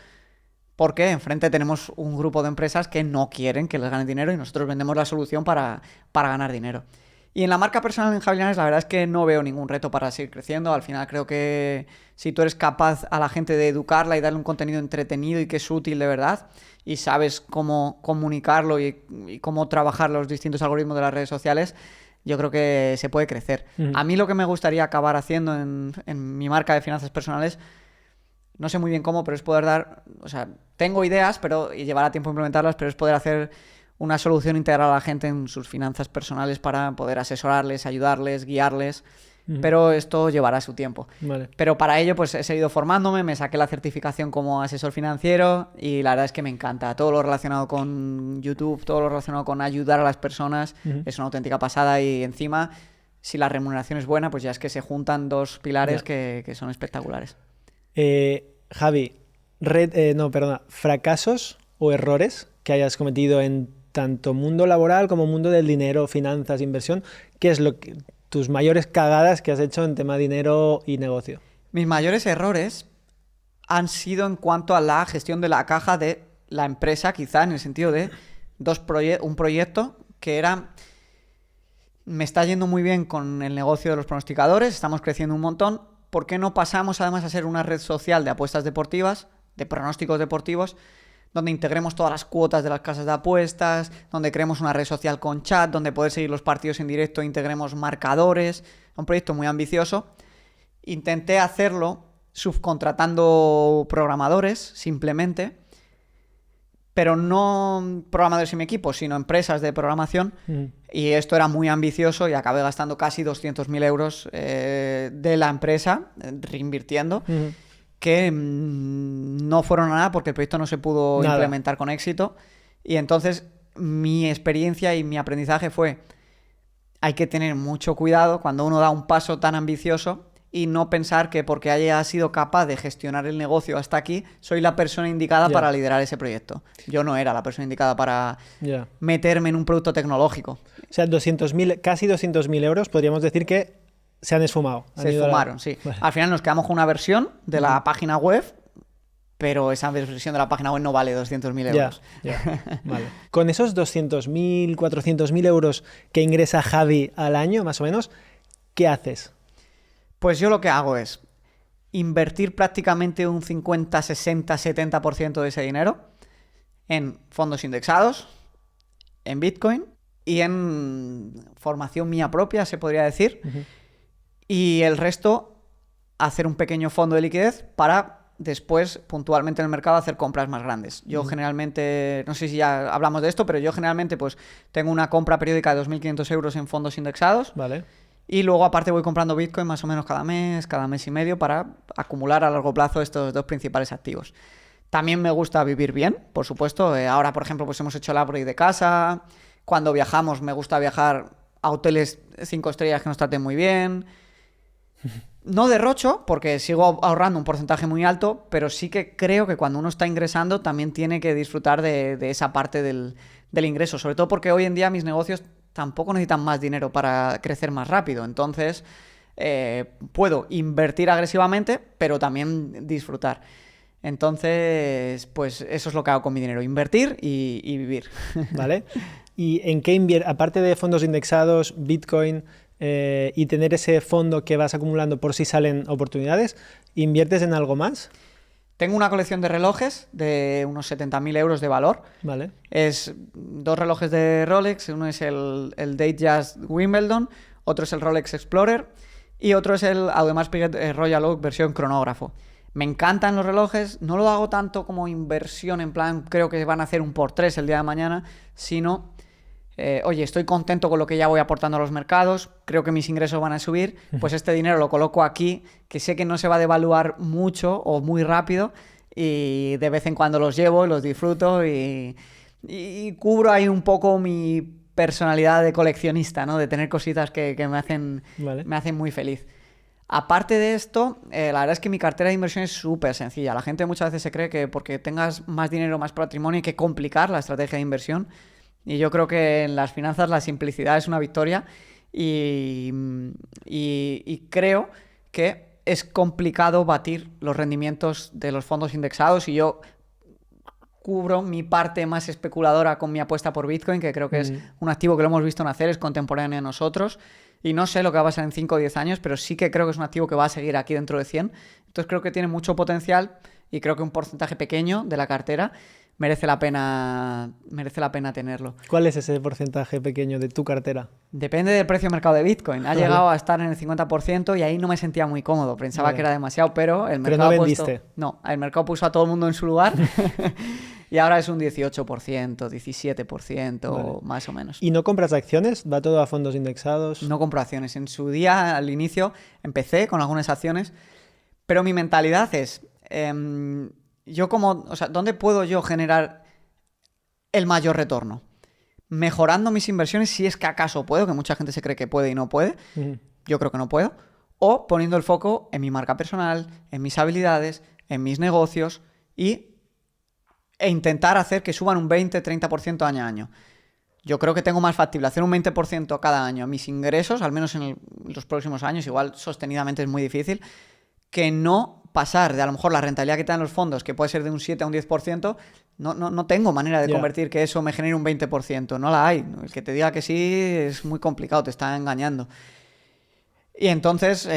porque enfrente tenemos un grupo de empresas que no quieren que les ganen dinero y nosotros vendemos la solución para ganar dinero. Y en la marca personal en Javi Linares la verdad es que no veo ningún reto para seguir creciendo. Al final creo que si tú eres capaz a la gente de educarla y darle un contenido entretenido y que es útil de verdad y sabes cómo comunicarlo y cómo trabajar los distintos algoritmos de las redes sociales, yo creo que se puede crecer. A mí lo que me gustaría acabar haciendo en mi marca de finanzas personales, no sé muy bien cómo, pero es poder dar... O sea, tengo ideas y llevará tiempo implementarlas, pero es poder hacer una solución integral a la gente en sus finanzas personales para poder asesorarles, ayudarles, guiarles, pero esto llevará su tiempo. Vale. Pero para ello pues he seguido formándome, me saqué la certificación como asesor financiero y la verdad es que me encanta. Todo lo relacionado con YouTube, todo lo relacionado con ayudar a las personas es una auténtica pasada y encima, si la remuneración es buena, pues ya es que se juntan dos pilares que son espectaculares. Javi, fracasos o errores que hayas cometido en tanto mundo laboral como mundo del dinero, finanzas, inversión, ¿qué es tus mayores cagadas que has hecho en tema dinero y negocio? Mis mayores errores han sido en cuanto a la gestión de la caja de la empresa, quizá en el sentido de un proyecto que era... Me está yendo muy bien con el negocio de los pronosticadores, estamos creciendo un montón. ¿Por qué no pasamos además a ser una red social de apuestas deportivas, de pronósticos deportivos, donde integremos todas las cuotas de las casas de apuestas, donde creemos una red social con chat, donde poder seguir los partidos en directo, integremos marcadores? Un proyecto muy ambicioso. Intenté hacerlo subcontratando programadores, simplemente, pero no programadores en mi equipo, sino empresas de programación. Y esto era muy ambicioso y acabé gastando casi 200.000 euros de la empresa, reinvirtiendo, que no fueron a nada porque el proyecto no se pudo implementar con éxito. Y entonces mi experiencia y mi aprendizaje fue: hay que tener mucho cuidado cuando uno da un paso tan ambicioso y no pensar que porque haya sido capaz de gestionar el negocio hasta aquí, soy la persona indicada para liderar ese proyecto. Yo no era la persona indicada para meterme en un producto tecnológico. O sea, casi 200.000 euros, podríamos decir que se han esfumado. Se esfumaron, sí. Vale. Al final nos quedamos con una versión de la página web, pero esa versión de la página web no vale 200.000 euros. Vale. Con esos 200.000, 400.000 euros que ingresa Javi al año, más o menos, ¿qué haces? Pues yo lo que hago es invertir prácticamente un 50, 60, 70% de ese dinero en fondos indexados, en Bitcoin y en formación mía propia, se podría decir. Y el resto, hacer un pequeño fondo de liquidez para después, puntualmente en el mercado, hacer compras más grandes. Yo generalmente, no sé si ya hablamos de esto, pero yo generalmente pues tengo una compra periódica de 2.500 euros en fondos indexados. Vale. Y luego aparte voy comprando Bitcoin más o menos cada mes y medio para acumular a largo plazo estos dos principales activos. También me gusta vivir bien, por supuesto. Ahora, por ejemplo, pues hemos hecho el upgrade de casa. Cuando viajamos me gusta viajar a hoteles 5 estrellas que nos traten muy bien. No derrocho, porque sigo ahorrando un porcentaje muy alto, pero sí que creo que cuando uno está ingresando también tiene que disfrutar de esa parte del ingreso. Sobre todo porque hoy en día mis negocios tampoco necesitan más dinero para crecer más rápido. Entonces, puedo invertir agresivamente, pero también disfrutar. Entonces, pues eso es lo que hago con mi dinero: invertir y vivir. Vale. ¿Y en qué aparte de fondos indexados, Bitcoin y tener ese fondo que vas acumulando por si salen oportunidades, inviertes en algo más? Tengo una colección de relojes de unos 70.000 euros de valor. Vale. Es 2 relojes de Rolex. Uno es el Datejust Wimbledon, otro es el Rolex Explorer y otro es el Audemars Piguet Royal Oak versión cronógrafo. Me encantan los relojes. No lo hago tanto como inversión, en plan, creo que van a hacer un por 3 el día de mañana, sino... oye, estoy contento con lo que ya voy aportando a los mercados, creo que mis ingresos van a subir, pues este dinero lo coloco aquí, que sé que no se va a devaluar mucho o muy rápido, y de vez en cuando los llevo, los disfruto y cubro ahí un poco mi personalidad de coleccionista, ¿no? De tener cositas que me hacen muy feliz. Aparte de esto, la verdad es que mi cartera de inversión es súper sencilla. La gente muchas veces se cree que porque tengas más dinero, más patrimonio, hay que complicar la estrategia de inversión. Y yo creo que en las finanzas la simplicidad es una victoria y creo que es complicado batir los rendimientos de los fondos indexados, y yo cubro mi parte más especuladora con mi apuesta por Bitcoin, que creo que es un activo que lo hemos visto nacer, es contemporáneo a nosotros, y no sé lo que va a pasar en 5 o 10 años, pero sí que creo que es un activo que va a seguir aquí dentro de 100. Entonces creo que tiene mucho potencial y creo que un porcentaje pequeño de la cartera merece la pena tenerlo. ¿Cuál es ese porcentaje pequeño de tu cartera? Depende del precio de mercado de Bitcoin. Ha llegado a estar en el 50% y ahí no me sentía muy cómodo. Pensaba que era demasiado, pero el mercado no vendiste. El mercado puso a todo el mundo en su lugar y ahora es un 18%, 17%, más o menos. ¿Y no compras acciones? ¿Va todo a fondos indexados? No compro acciones. En su día, al inicio, empecé con algunas acciones, pero mi mentalidad es... ¿dónde puedo yo generar el mayor retorno? Mejorando mis inversiones, si es que acaso puedo, que mucha gente se cree que puede y no puede. Yo creo que no puedo. O poniendo el foco en mi marca personal, en mis habilidades, en mis negocios e intentar hacer que suban un 20-30% año a año. Yo creo que tengo más factible hacer un 20% cada año mis ingresos, al menos en los próximos años, igual sostenidamente es muy difícil, que no pasar de a lo mejor la rentabilidad que te dan los fondos, que puede ser de un 7 a un 10%, no tengo manera de convertir que eso me genere un 20%. No la hay. El que te diga que sí es muy complicado, te está engañando. Y entonces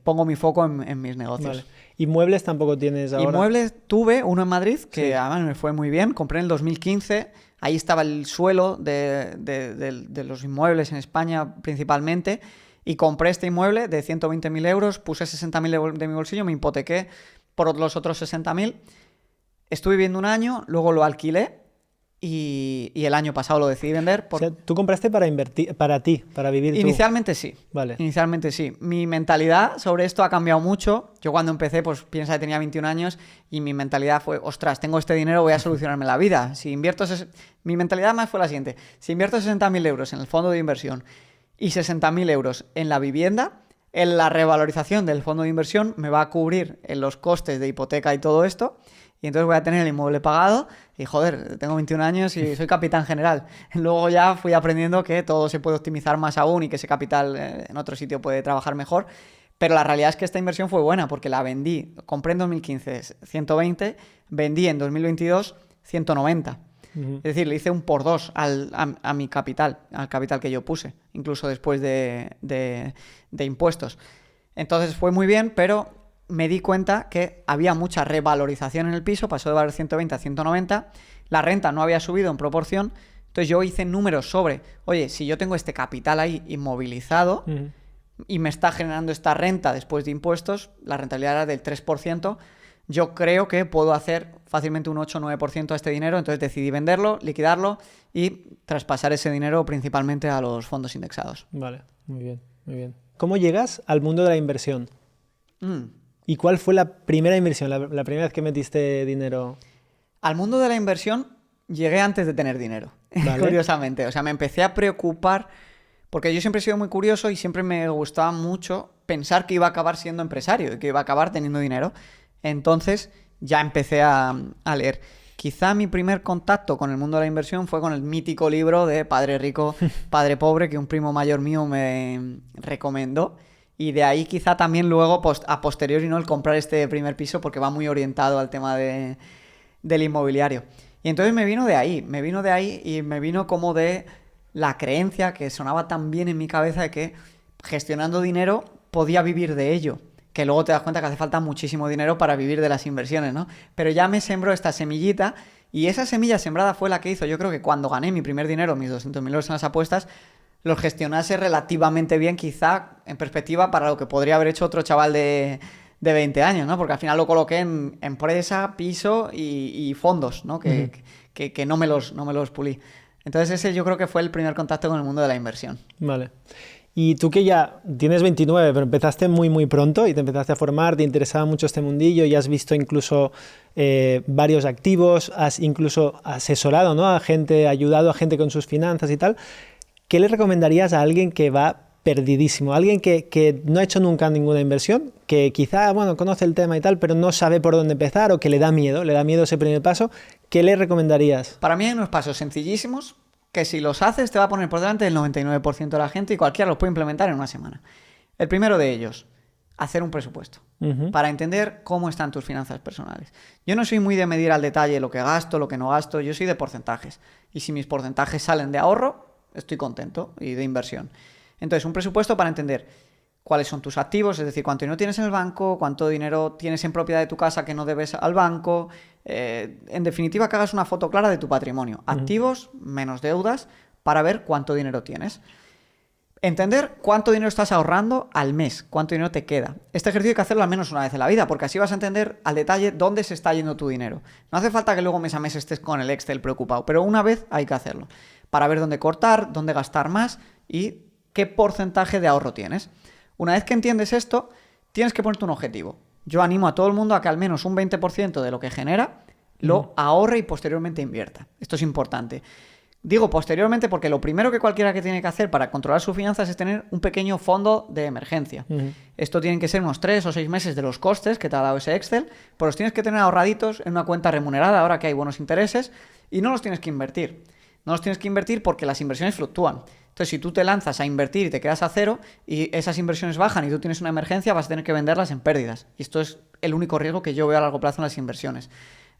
pongo mi foco en mis negocios. Vale. ¿Y muebles tampoco tienes ahora? Inmuebles tuve uno en Madrid que además me fue muy bien. Compré en el 2015. Ahí estaba el suelo de los inmuebles en España principalmente. Y compré este inmueble de 120.000 euros. Puse 60.000 de mi bolsillo. Me hipotequé por los otros 60.000. Estuve viviendo un año. Luego lo alquilé. Y el año pasado lo decidí vender. O sea, ¿tú compraste para invertir, para ti, para vivir Inicialmente sí. Vale. Inicialmente sí. Mi mentalidad sobre esto ha cambiado mucho. Yo cuando empecé, pues piensa que tenía 21 años y mi mentalidad fue, ostras, tengo este dinero, voy a solucionarme la vida. Si invierto... Mi mentalidad más fue la siguiente. Si invierto 60.000 euros en el fondo de inversión y 60.000 euros en la vivienda, en la revalorización del fondo de inversión me va a cubrir en los costes de hipoteca y todo esto. Y entonces voy a tener el inmueble pagado y, joder, tengo 21 años y soy capitán general. Luego ya fui aprendiendo que todo se puede optimizar más aún y que ese capital en otro sitio puede trabajar mejor. Pero la realidad es que esta inversión fue buena porque la vendí. Compré en 2015 120, vendí en 2022 190. Es decir, le hice un por dos a mi capital, al capital que yo puse, incluso después de impuestos. Entonces fue muy bien, pero... me di cuenta que había mucha revalorización en el piso, pasó de valer 120 a 190, la renta no había subido en proporción, entonces yo hice números sobre, oye, si yo tengo este capital ahí inmovilizado y me está generando esta renta después de impuestos, la rentabilidad era del 3%, yo creo que puedo hacer fácilmente un 8 o 9% a este dinero, entonces decidí venderlo, liquidarlo y traspasar ese dinero principalmente a los fondos indexados. Vale, muy bien, muy bien. ¿Cómo llegas al mundo de la inversión? ¿Y cuál fue la primera inversión, la primera vez que metiste dinero? Al mundo de la inversión llegué antes de tener dinero, ¿vale? Curiosamente. O sea, me empecé a preocupar porque yo siempre he sido muy curioso y siempre me gustaba mucho pensar que iba a acabar siendo empresario y que iba a acabar teniendo dinero. Entonces ya empecé a leer. Quizá mi primer contacto con el mundo de la inversión fue con el mítico libro de Padre Rico, Padre Pobre, que un primo mayor mío me recomendó. Y de ahí quizá también luego, a posteriori, ¿no?, el comprar este primer piso porque va muy orientado al tema del inmobiliario. Y entonces me vino de ahí y me vino como de la creencia que sonaba tan bien en mi cabeza de que gestionando dinero podía vivir de ello. Que luego te das cuenta que hace falta muchísimo dinero para vivir de las inversiones, ¿no? Pero ya me sembró esta semillita y esa semilla sembrada fue la que hizo, yo creo que cuando gané mi primer dinero, mis 200.000 euros en las apuestas, los gestionase relativamente bien, quizá en perspectiva para lo que podría haber hecho otro chaval de 20 años, ¿no? Porque al final lo coloqué en empresa, piso y fondos, ¿no? Que no me los pulí. Entonces ese yo creo que fue el primer contacto con el mundo de la inversión. Vale. Y tú que ya tienes 29, pero empezaste muy, muy pronto y te empezaste a formar, te interesaba mucho este mundillo y has visto incluso varios activos, has incluso asesorado, ¿no?, a gente, ayudado a gente con sus finanzas y tal. ¿Qué le recomendarías a alguien que va perdidísimo? Alguien que no ha hecho nunca ninguna inversión, que quizá, bueno, conoce el tema y tal, pero no sabe por dónde empezar o que le da miedo ese primer paso. ¿Qué le recomendarías? Para mí hay unos pasos sencillísimos que si los haces te va a poner por delante del 99% de la gente y cualquiera los puede implementar en una semana. El primero de ellos, hacer un presupuesto para entender cómo están tus finanzas personales. Yo no soy muy de medir al detalle lo que gasto, lo que no gasto, yo soy de porcentajes. Y si mis porcentajes salen de ahorro, estoy contento, y de inversión. Entonces, un presupuesto para entender cuáles son tus activos, es decir, cuánto dinero tienes en el banco, cuánto dinero tienes en propiedad de tu casa que no debes al banco. En definitiva, que hagas una foto clara de tu patrimonio. Activos menos deudas para ver cuánto dinero tienes. Entender cuánto dinero estás ahorrando al mes, cuánto dinero te queda. Este ejercicio hay que hacerlo al menos una vez en la vida, porque así vas a entender al detalle dónde se está yendo tu dinero. No hace falta que luego mes a mes estés con el Excel preocupado, pero una vez hay que hacerlo, para ver dónde cortar, dónde gastar más y qué porcentaje de ahorro tienes. Una vez que entiendes esto, tienes que ponerte un objetivo. Yo animo a todo el mundo a que al menos un 20% de lo que genera lo ahorre y posteriormente invierta. Esto es importante. Digo posteriormente porque lo primero que cualquiera que tiene que hacer para controlar sus finanzas es tener un pequeño fondo de emergencia. Esto tienen que ser unos 3 o 6 meses de los costes que te ha dado ese Excel, pero los tienes que tener ahorraditos en una cuenta remunerada ahora que hay buenos intereses y no los tienes que invertir. No los tienes que invertir porque las inversiones fluctúan. Entonces, si tú te lanzas a invertir y te quedas a cero y esas inversiones bajan y tú tienes una emergencia, vas a tener que venderlas en pérdidas. Y esto es el único riesgo que yo veo a largo plazo en las inversiones.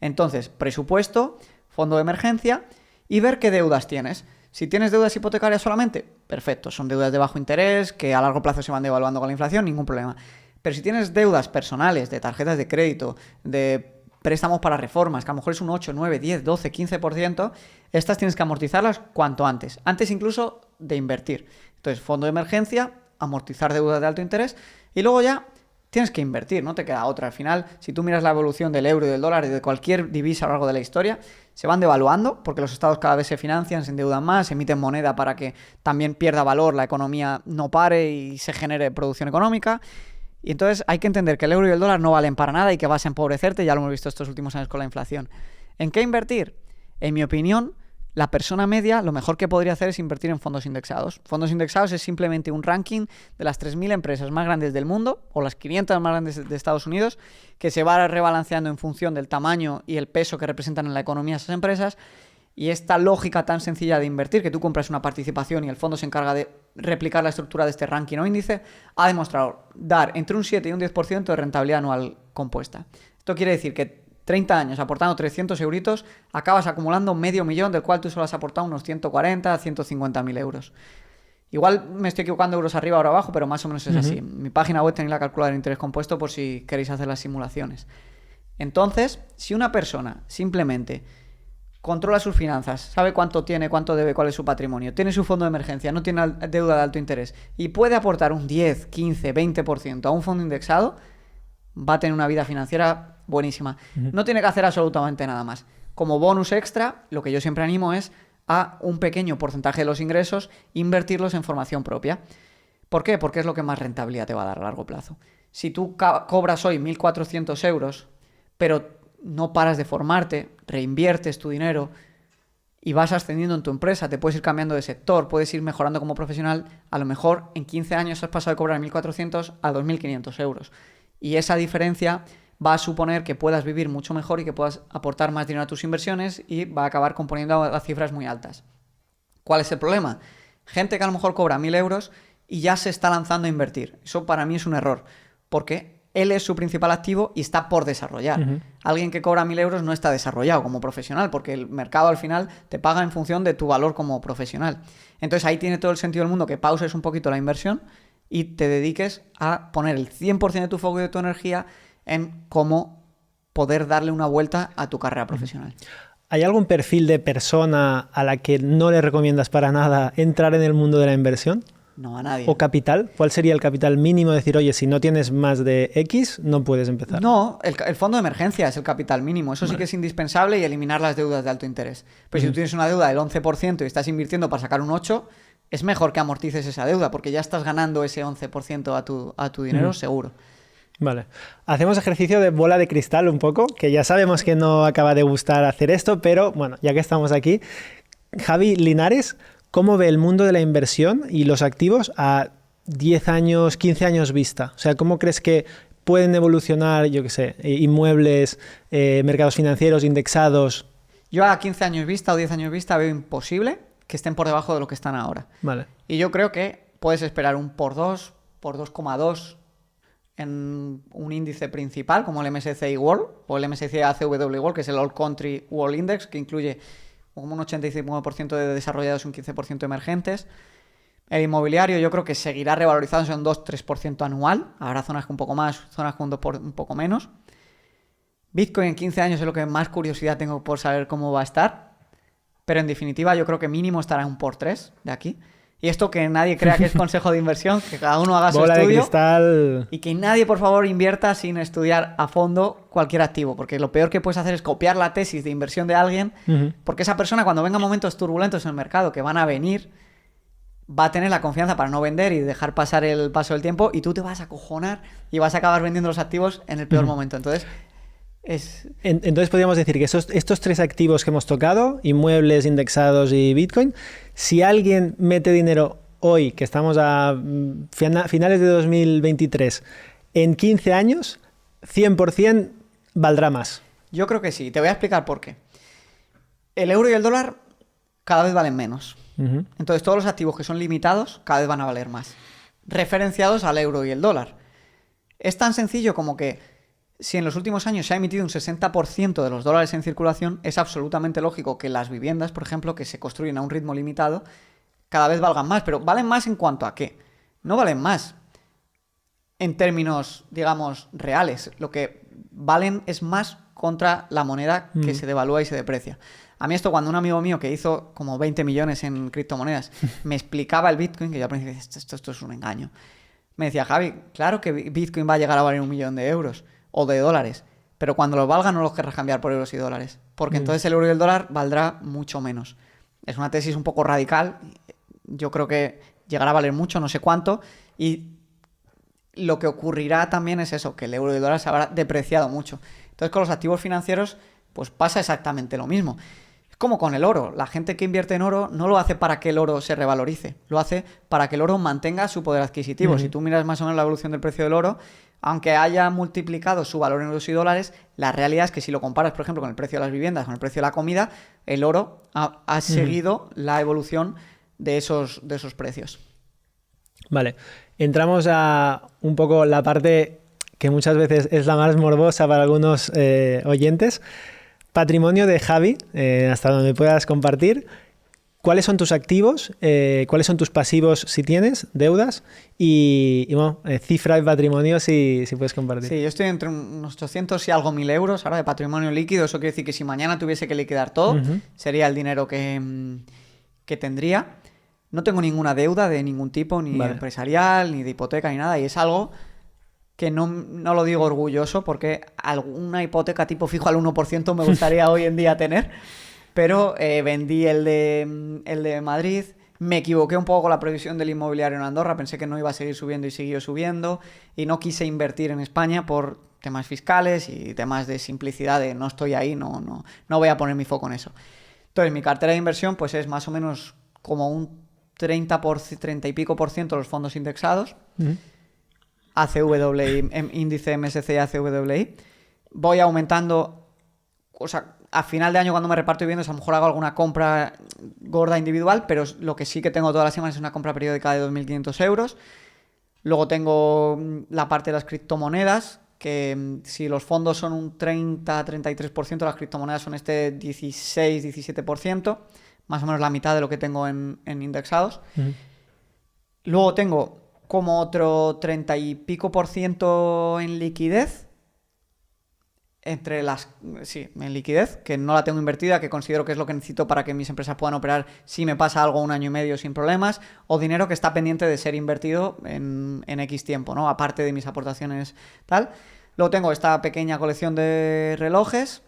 Entonces, presupuesto, fondo de emergencia y ver qué deudas tienes. Si tienes deudas hipotecarias solamente, perfecto, son deudas de bajo interés que a largo plazo se van devaluando con la inflación, ningún problema. Pero si tienes deudas personales, de tarjetas de crédito, de préstamos para reformas, que a lo mejor es un 8, 9, 10, 12, 15%, estas tienes que amortizarlas cuanto antes. Antes incluso de invertir. Entonces, fondo de emergencia, amortizar deudas de alto interés y luego ya tienes que invertir, no te queda otra. Al final, si tú miras la evolución del euro y del dólar y de cualquier divisa a lo largo de la historia, se van devaluando porque los estados cada vez se financian, se endeudan más, emiten moneda para que también pierda valor, la economía no pare y se genere producción económica. Y entonces hay que entender que el euro y el dólar no valen para nada y que vas a empobrecerte, ya lo hemos visto estos últimos años con la inflación. ¿En qué invertir? En mi opinión, la persona media lo mejor que podría hacer es invertir en fondos indexados. Fondos indexados es simplemente un ranking de las 3.000 empresas más grandes del mundo o las 500 más grandes de Estados Unidos que se va rebalanceando en función del tamaño y el peso que representan en la economía esas empresas. Y esta lógica tan sencilla de invertir, que tú compras una participación y el fondo se encarga de replicar la estructura de este ranking o índice, ha demostrado dar entre un 7 y un 10% de rentabilidad anual compuesta. Esto quiere decir que 30 años aportando 300 euritos, acabas acumulando $500.000, del cual tú solo has aportado unos 140 a 150.000 euros. Igual me estoy equivocando euros arriba o abajo, pero más o menos es así. En mi página web tenéis la calculadora de interés compuesto por si queréis hacer las simulaciones. Entonces, si una persona simplemente controla sus finanzas, sabe cuánto tiene, cuánto debe, cuál es su patrimonio, tiene su fondo de emergencia, no tiene deuda de alto interés y puede aportar un 10, 15, 20% a un fondo indexado, va a tener una vida financiera buenísima. No tiene que hacer absolutamente nada más. Como bonus extra, lo que yo siempre animo es a un pequeño porcentaje de los ingresos invertirlos en formación propia. ¿Por qué? Porque es lo que más rentabilidad te va a dar a largo plazo. Si tú cobras hoy 1.400 euros, pero no paras de formarte, reinviertes tu dinero y vas ascendiendo en tu empresa, te puedes ir cambiando de sector, puedes ir mejorando como profesional, a lo mejor en 15 años has pasado de cobrar 1.400 a 2.500 euros. Y esa diferencia va a suponer que puedas vivir mucho mejor y que puedas aportar más dinero a tus inversiones y va a acabar componiendo a cifras muy altas. ¿Cuál es el problema? Gente que a lo mejor cobra 1.000 euros y ya se está lanzando a invertir. Eso para mí es un error, porque él es su principal activo y está por desarrollar. Alguien que cobra 1.000 euros no está desarrollado como profesional, porque el mercado al final te paga en función de tu valor como profesional. Entonces ahí tiene todo el sentido del mundo que pauses un poquito la inversión y te dediques a poner el 100% de tu foco y de tu energía en cómo poder darle una vuelta a tu carrera profesional. ¿Hay algún perfil de persona a la que no le recomiendas para nada entrar en el mundo de la inversión? No, a nadie. ¿O capital? ¿Cuál sería el capital mínimo? Decir, oye, si no tienes más de X, no puedes empezar. No, el fondo de emergencia es el capital mínimo. Eso sí que es indispensable y eliminar las deudas de alto interés. Pero si tú tienes una deuda del 11% y estás invirtiendo para sacar un 8%, es mejor que amortices esa deuda porque ya estás ganando ese 11% a tu dinero seguro. Vale. Hacemos ejercicio de bola de cristal un poco, que ya sabemos que no acaba de gustar hacer esto, pero bueno, ya que estamos aquí, Javi Linares, ¿cómo ve el mundo de la inversión y los activos a 10 años, 15 años vista? O sea, ¿cómo crees que pueden evolucionar, yo qué sé, inmuebles, mercados financieros, indexados? Yo a 15 años vista o 10 años vista veo imposible que estén por debajo de lo que están ahora. Vale. Y yo creo que puedes esperar un por 2, por 2,2 en un índice principal como el MSCI World o el MSCI ACW World, que es el All Country World Index, que incluye como un 85% de desarrollados y un 15% emergentes. El inmobiliario yo creo que seguirá revalorizándose en un 2-3% anual. Habrá zonas con un poco más, zonas con un poco menos. Bitcoin en 15 años es lo que más curiosidad tengo por saber cómo va a estar. Pero en definitiva yo creo que mínimo estará un por 3 de aquí. Y esto que nadie crea que es consejo de inversión, que cada uno haga su bola estudio. De cristal. Y que nadie, por favor, invierta sin estudiar a fondo cualquier activo. Porque lo peor que puedes hacer es copiar la tesis de inversión de alguien. Porque esa persona, cuando vengan momentos turbulentos en el mercado que van a venir, va a tener la confianza para no vender y dejar pasar el paso del tiempo. Y tú te vas a acojonar y vas a acabar vendiendo los activos en el peor momento. Entonces podríamos decir que estos tres activos que hemos tocado, inmuebles, indexados y Bitcoin, si alguien mete dinero hoy, que estamos a finales de 2023, en 15 años, 100% valdrá más. Yo creo que sí. Te voy a explicar por qué. El euro y el dólar cada vez valen menos. Ujú. Entonces todos los activos que son limitados cada vez van a valer más, referenciados al euro y el dólar. Es tan sencillo como que si en los últimos años se ha emitido un 60% de los dólares en circulación, es absolutamente lógico que las viviendas, por ejemplo, que se construyen a un ritmo limitado, cada vez valgan más. Pero ¿valen más en cuanto a qué? No valen más en términos, digamos, reales. Lo que valen es más contra la moneda que se devalúa y se deprecia. A mí esto, cuando un amigo mío que hizo como 20 millones en criptomonedas me explicaba el Bitcoin, que yo al principio decía, esto es un engaño. Me decía, Javi, claro que Bitcoin va a llegar a valer 1 millón de euros o de dólares, pero cuando los valga no los querrás cambiar por euros y dólares, porque entonces el euro y el dólar valdrá mucho menos. Es una tesis un poco radical. Yo creo que llegará a valer mucho, no sé cuánto, y lo que ocurrirá también es eso, que el euro y el dólar se habrá depreciado mucho. Entonces con los activos financieros pues pasa exactamente lo mismo. Es como con el oro. La gente que invierte en oro no lo hace para que el oro se revalorice, lo hace para que el oro mantenga su poder adquisitivo. Si tú miras más o menos la evolución del precio del oro, aunque haya multiplicado su valor en euros y dólares, la realidad es que si lo comparas, por ejemplo, con el precio de las viviendas, con el precio de la comida, el oro ha seguido la evolución de esos precios. Vale, entramos a un poco la parte que muchas veces es la más morbosa para algunos oyentes. Patrimonio de Javi, hasta donde puedas compartir. ¿Cuáles son tus activos? ¿Cuáles son tus pasivos si tienes? ¿Deudas? Y bueno, cifra de patrimonio si puedes compartir. Sí, yo estoy entre unos 800 y algo mil euros ahora de patrimonio líquido. Eso quiere decir que si mañana tuviese que liquidar todo, sería el dinero que tendría. No tengo ninguna deuda de ningún tipo, ni empresarial, ni de hipoteca, ni nada. Y es algo que no lo digo orgulloso, porque alguna hipoteca tipo fijo al 1% me gustaría hoy en día tener. Pero vendí el de Madrid. Me equivoqué un poco con la previsión del inmobiliario en Andorra. Pensé que no iba a seguir subiendo y siguió subiendo. Y no quise invertir en España por temas fiscales y temas de simplicidad, de no estoy ahí, no voy a poner mi foco en eso. Entonces mi cartera de inversión pues es más o menos como un 30 y pico por ciento los fondos indexados. ACWI, índice MSCI ACWI. Voy aumentando, o sea, a final de año cuando me reparto viviendas a lo mejor hago alguna compra gorda individual, pero lo que sí que tengo todas las semanas es una compra periódica de 2.500 euros. Luego tengo la parte de las criptomonedas, que si los fondos son un 30-33%, las criptomonedas son 16-17%, más o menos la mitad de lo que tengo en indexados. Luego tengo como otro 30 y pico por ciento en liquidez, en liquidez, que no la tengo invertida, que considero que es lo que necesito para que mis empresas puedan operar si me pasa algo 1 año y medio sin problemas, o dinero que está pendiente de ser invertido en X tiempo, ¿no? Aparte de mis aportaciones tal. Luego tengo esta pequeña colección de relojes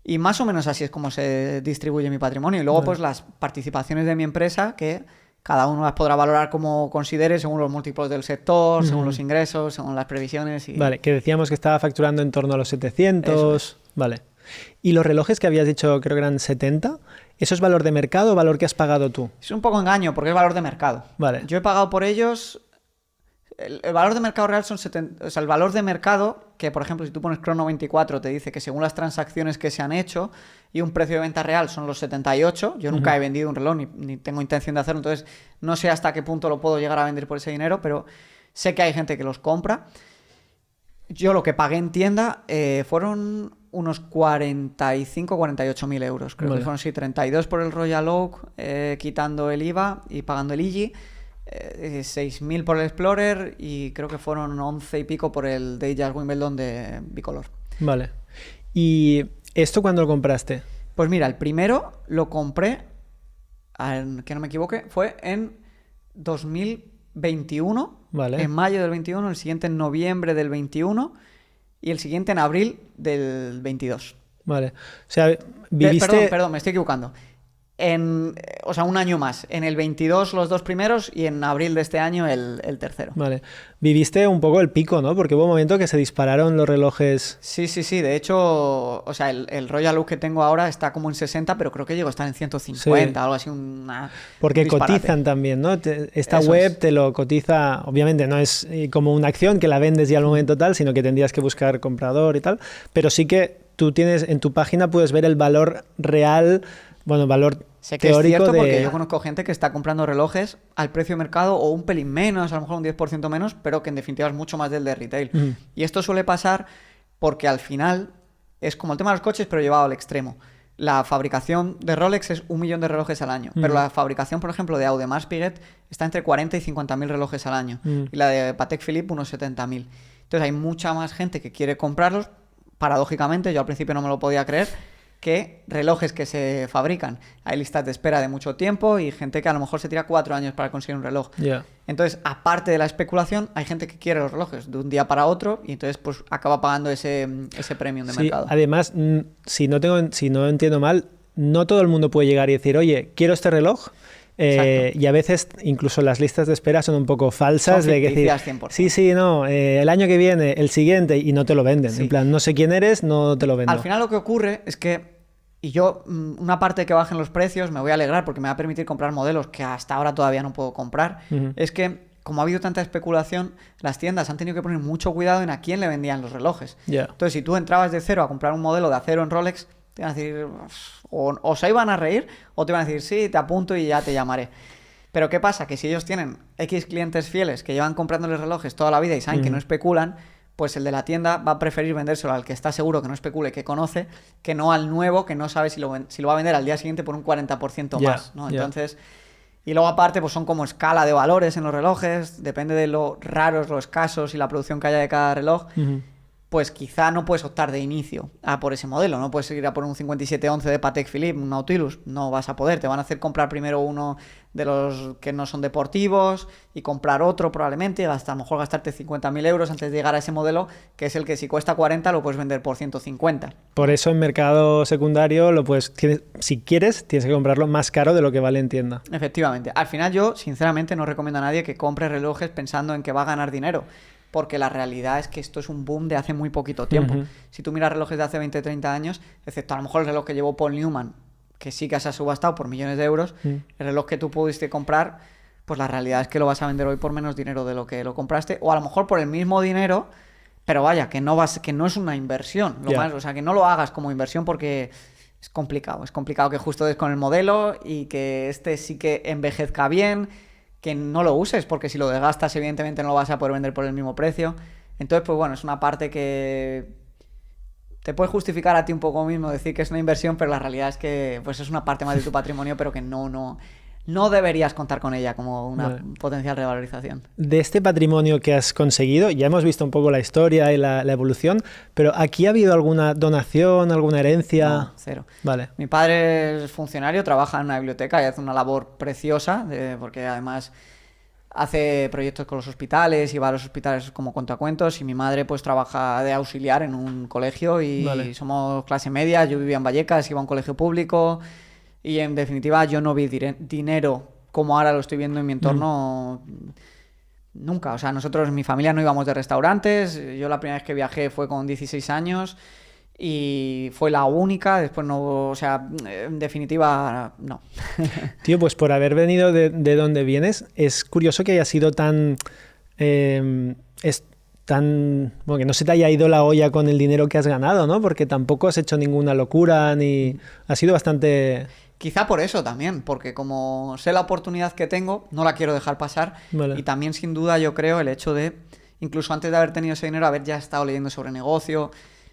y más o menos así es como se distribuye mi patrimonio. Y luego pues las participaciones de mi empresa, que cada uno las podrá valorar como considere según los múltiplos del sector, según los ingresos, según las previsiones. Vale, que decíamos que estaba facturando en torno a los 700. Vale. ¿Y los relojes que habías dicho, creo que eran 70? ¿Eso es valor de mercado o valor que has pagado tú? Es un poco engaño porque es valor de mercado. Vale. Yo he pagado por ellos... El valor de mercado real son 70... O sea, el valor de mercado, que por ejemplo si tú pones Crono 24 te dice que según las transacciones que se han hecho y un precio de venta real son los 78. Yo nunca he vendido un reloj ni tengo intención de hacerlo, entonces no sé hasta qué punto lo puedo llegar a vender por ese dinero, pero sé que hay gente que los compra. Yo lo que pagué en tienda fueron unos 48 mil euros. Creo que fueron 32 por el Royal Oak, quitando el IVA y pagando el IGI. 6.000 por el Explorer y creo que fueron 11 y pico por el Datejust Wimbledon de bicolor. Vale. ¿Y esto cuándo lo compraste? Pues mira, el primero lo compré, que no me equivoque, fue en 2021, vale. En mayo del 21, el siguiente en noviembre del 21 y el siguiente en abril del 22. Vale. O sea, viviste... Perdón, me estoy equivocando. O sea, un año más. En el 22 los dos primeros y en abril de este año el tercero. Vale. Viviste un poco el pico, ¿no? Porque hubo un momento que se dispararon los relojes. Sí. De hecho, o sea, el Royal Oak que tengo ahora está como en 60, pero creo que llegó a estar en 150, algo así. Porque cotizan también, ¿no? Esta web te lo cotiza, obviamente no es como una acción que la vendes ya al momento tal, sino que tendrías que buscar comprador y tal, pero sí que tú tienes, en tu página puedes ver el valor real bueno, valor Sé que es teórico cierto de... porque yo conozco gente que está comprando relojes al precio de mercado o un pelín menos, a lo mejor un 10% menos, pero que en definitiva es mucho más del de retail. Y esto suele pasar porque al final es como el tema de los coches, pero llevado al extremo. La fabricación de Rolex es 1 millón de relojes al año, pero la fabricación, por ejemplo, de Audemars Piguet está entre 40 y 50.000 relojes al año, y la de Patek Philippe unos 70.000. Entonces hay mucha más gente que quiere comprarlos, paradójicamente, yo al principio no me lo podía creer, que relojes que se fabrican. Hay listas de espera de mucho tiempo y gente que a lo mejor se tira 4 años para conseguir un reloj. Yeah. Entonces, aparte de la especulación, hay gente que quiere los relojes de un día para otro y entonces pues acaba pagando ese premium de mercado. Además, si no entiendo mal, no todo el mundo puede llegar y decir, oye, quiero este reloj. Y a veces incluso las listas de espera son un poco falsas. Son de que decir, 100%. sí, no, el año que viene, el siguiente, y no te lo venden. Sí. En plan, no sé quién eres, no te lo vendo. Al final lo que ocurre es que, y yo, una parte de que bajen los precios me voy a alegrar porque me va a permitir comprar modelos que hasta ahora todavía no puedo comprar, es que como ha habido tanta especulación, las tiendas han tenido que poner mucho cuidado en a quién le vendían los relojes. Yeah. Entonces, si tú entrabas de cero a comprar un modelo de acero en Rolex, te iban a decir, o se iban a reír, o te iban a decir, sí, te apunto y ya te llamaré. Pero ¿qué pasa? Que si ellos tienen X clientes fieles que llevan comprándoles relojes toda la vida y saben que no especulan, pues el de la tienda va a preferir vendérselo al que está seguro que no especule, que conoce, que no al nuevo que no sabe si lo va a vender al día siguiente por un 40% más, ¿no? Entonces, y luego aparte pues son como escala de valores en los relojes, depende de lo raros, lo escasos y la producción que haya de cada reloj. Pues quizá no puedes optar de inicio a por ese modelo, no puedes ir a por un 5711 de Patek Philippe, un Nautilus, no vas a poder, te van a hacer comprar primero uno de los que no son deportivos y comprar otro probablemente, y hasta a lo mejor gastarte 50.000 euros antes de llegar a ese modelo, que es el que si cuesta 40 lo puedes vender por 150. Por eso en mercado secundario si quieres, tienes que comprarlo más caro de lo que vale en tienda. Efectivamente, al final yo sinceramente no recomiendo a nadie que compre relojes pensando en que va a ganar dinero, porque la realidad es que esto es un boom de hace muy poquito tiempo. Si tú miras relojes de hace 20 o 30 años, excepto a lo mejor el reloj que llevó Paul Newman, que sí que se ha subastado por millones de euros, el reloj que tú pudiste comprar, pues la realidad es que lo vas a vender hoy por menos dinero de lo que lo compraste, o a lo mejor por el mismo dinero, pero vaya, que no es una inversión. O sea, que no lo hagas como inversión porque es complicado. Es complicado que justo des con el modelo y que este sí que envejezca bien, que no lo uses, porque si lo desgastas evidentemente no lo vas a poder vender por el mismo precio. Entonces, pues bueno, es una parte que te puedes justificar a ti un poco mismo, decir que es una inversión, pero la realidad es que pues es una parte más de tu patrimonio, pero que no deberías contar con ella como una potencial revalorización. De este patrimonio que has conseguido, ya hemos visto un poco la historia y la evolución, pero ¿aquí ha habido alguna donación, alguna herencia? No, cero. Vale. Mi padre es funcionario, trabaja en una biblioteca y hace una labor preciosa, porque además hace proyectos con los hospitales y va a los hospitales como cuentacuentos, y mi madre pues trabaja de auxiliar en un colegio y somos clase media. Yo vivía en Vallecas, iba a un colegio público. Y en definitiva yo no vi dinero como ahora lo estoy viendo en mi entorno nunca. O sea, nosotros en mi familia no íbamos de restaurantes. Yo la primera vez que viajé fue con 16 años y fue la única. Después no, o sea, en definitiva no. Tío, pues por haber venido de donde vienes, es curioso que haya sido tan... bueno, que no se te haya ido la olla con el dinero que has ganado, ¿no? Porque tampoco has hecho ninguna locura ni... Ha sido bastante... Quizá por eso también, porque como sé la oportunidad que tengo, no la quiero dejar pasar. Vale. Y también sin duda yo creo el hecho de, incluso antes de haber tenido ese dinero, haber ya estado leyendo sobre negocio,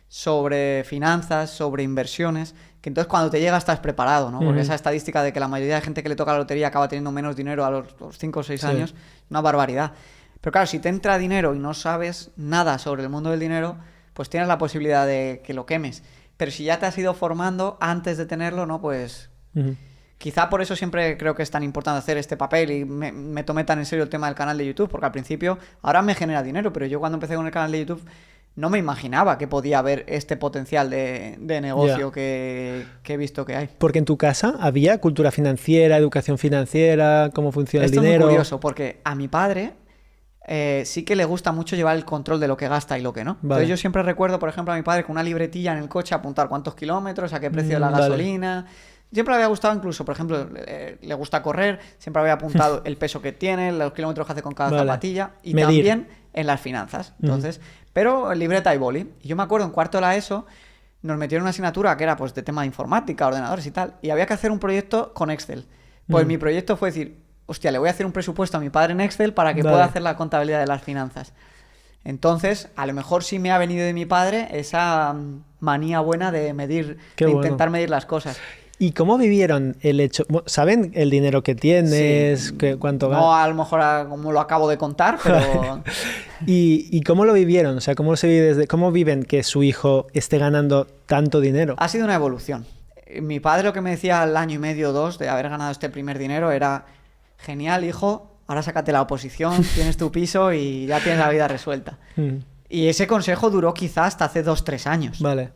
sobre finanzas, sobre inversiones, que entonces cuando te llega estás preparado, ¿no? Porque esa estadística de que la mayoría de gente que le toca la lotería acaba teniendo menos dinero a los 5 o 6 años, una barbaridad. Pero claro, si te entra dinero y no sabes nada sobre el mundo del dinero, pues tienes la posibilidad de que lo quemes. Pero si ya te has ido formando antes de tenerlo, ¿no? Pues... Quizá por eso siempre creo que es tan importante hacer este papel y me tomé tan en serio el tema del canal de YouTube, porque al principio ahora me genera dinero, pero yo cuando empecé con el canal de YouTube no me imaginaba que podía haber este potencial de negocio que he visto que hay. Porque en tu casa había cultura financiera, educación financiera, cómo funciona el dinero. Esto es muy curioso, porque a mi padre sí que le gusta mucho llevar el control de lo que gasta y lo que no. Entonces yo siempre recuerdo, por ejemplo, a mi padre con una libretilla en el coche apuntar cuántos kilómetros, a qué precio de la gasolina... Siempre le había gustado, incluso, por ejemplo, le gusta correr, siempre había apuntado el peso que tiene, los kilómetros que hace con cada zapatilla y medir. También en las finanzas. Entonces, pero libreta y boli. Y yo me acuerdo en cuarto de la ESO, nos metieron una asignatura que era pues de tema de informática, ordenadores y tal, y había que hacer un proyecto con Excel. Pues mi proyecto fue decir, hostia, le voy a hacer un presupuesto a mi padre en Excel para que pueda hacer la contabilidad de las finanzas. Entonces, a lo mejor sí me ha venido de mi padre esa manía buena de medir, intentar medir las cosas. ¿Y cómo vivieron el hecho? ¿Saben el dinero que tienes? Sí. ¿Cuánto ganas? No, a lo mejor como lo acabo de contar, pero... ¿Y cómo lo vivieron? O sea, ¿cómo viven que su hijo esté ganando tanto dinero? Ha sido una evolución. Mi padre lo que me decía al año y medio o 2 de haber ganado este primer dinero era: genial, hijo, ahora sácate la oposición, tienes tu piso y ya tienes la vida resuelta. Y ese consejo duró quizás hasta hace 2-3 años. Vale.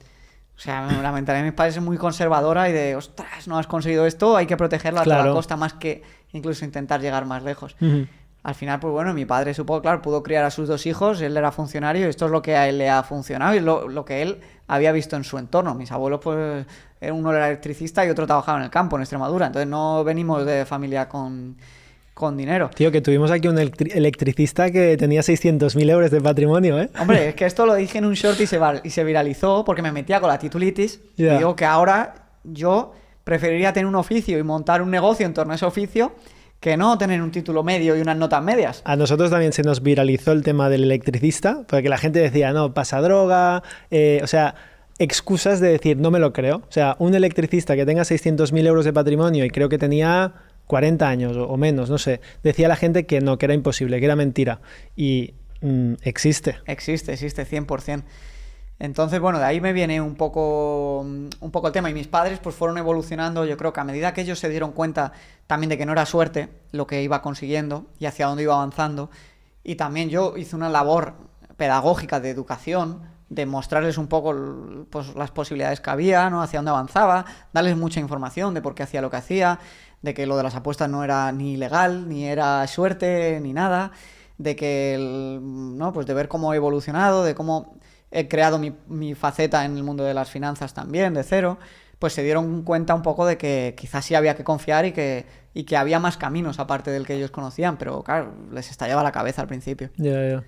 O sea, la mentalidad de mis padres es muy conservadora y de, ostras, no has conseguido esto, hay que protegerlo a toda costa, más que incluso intentar llegar más lejos. Al final, pues bueno, mi padre pudo criar a sus 2 hijos, él era funcionario y esto es lo que a él le ha funcionado y lo que él había visto en su entorno. Mis abuelos, pues, uno era electricista y otro trabajaba en el campo, en Extremadura, entonces no venimos de familia con dinero. Tío, que tuvimos aquí un electricista que tenía 600.000 euros de patrimonio, ¿eh? Hombre, es que esto lo dije en un short y se viralizó porque me metía con la titulitis. Y digo que ahora yo preferiría tener un oficio y montar un negocio en torno a ese oficio que no tener un título medio y unas notas medias. A nosotros también se nos viralizó el tema del electricista, porque la gente decía, no, pasa droga, o sea, excusas de decir, no me lo creo. O sea, un electricista que tenga 600.000 euros de patrimonio y creo que tenía 40 años o menos, no sé, decía la gente que no, que era imposible, que era mentira. Y existe. Existe 100%. Entonces, bueno, de ahí me viene un poco el tema. Y mis padres pues fueron evolucionando, yo creo que a medida que ellos se dieron cuenta también de que no era suerte lo que iba consiguiendo y hacia dónde iba avanzando. Y también yo hice una labor pedagógica de educación, de mostrarles un poco pues, las posibilidades que había, ¿no? Hacia dónde avanzaba, darles mucha información de por qué hacía lo que hacía, de que lo de las apuestas no era ni ilegal, ni era suerte, ni nada, de que, ¿no? Pues de ver cómo he evolucionado, de cómo he creado mi faceta en el mundo de las finanzas también, de cero, pues se dieron cuenta un poco de que quizás sí había que confiar y que había más caminos aparte del que ellos conocían, pero claro, les estallaba la cabeza al principio. Ya.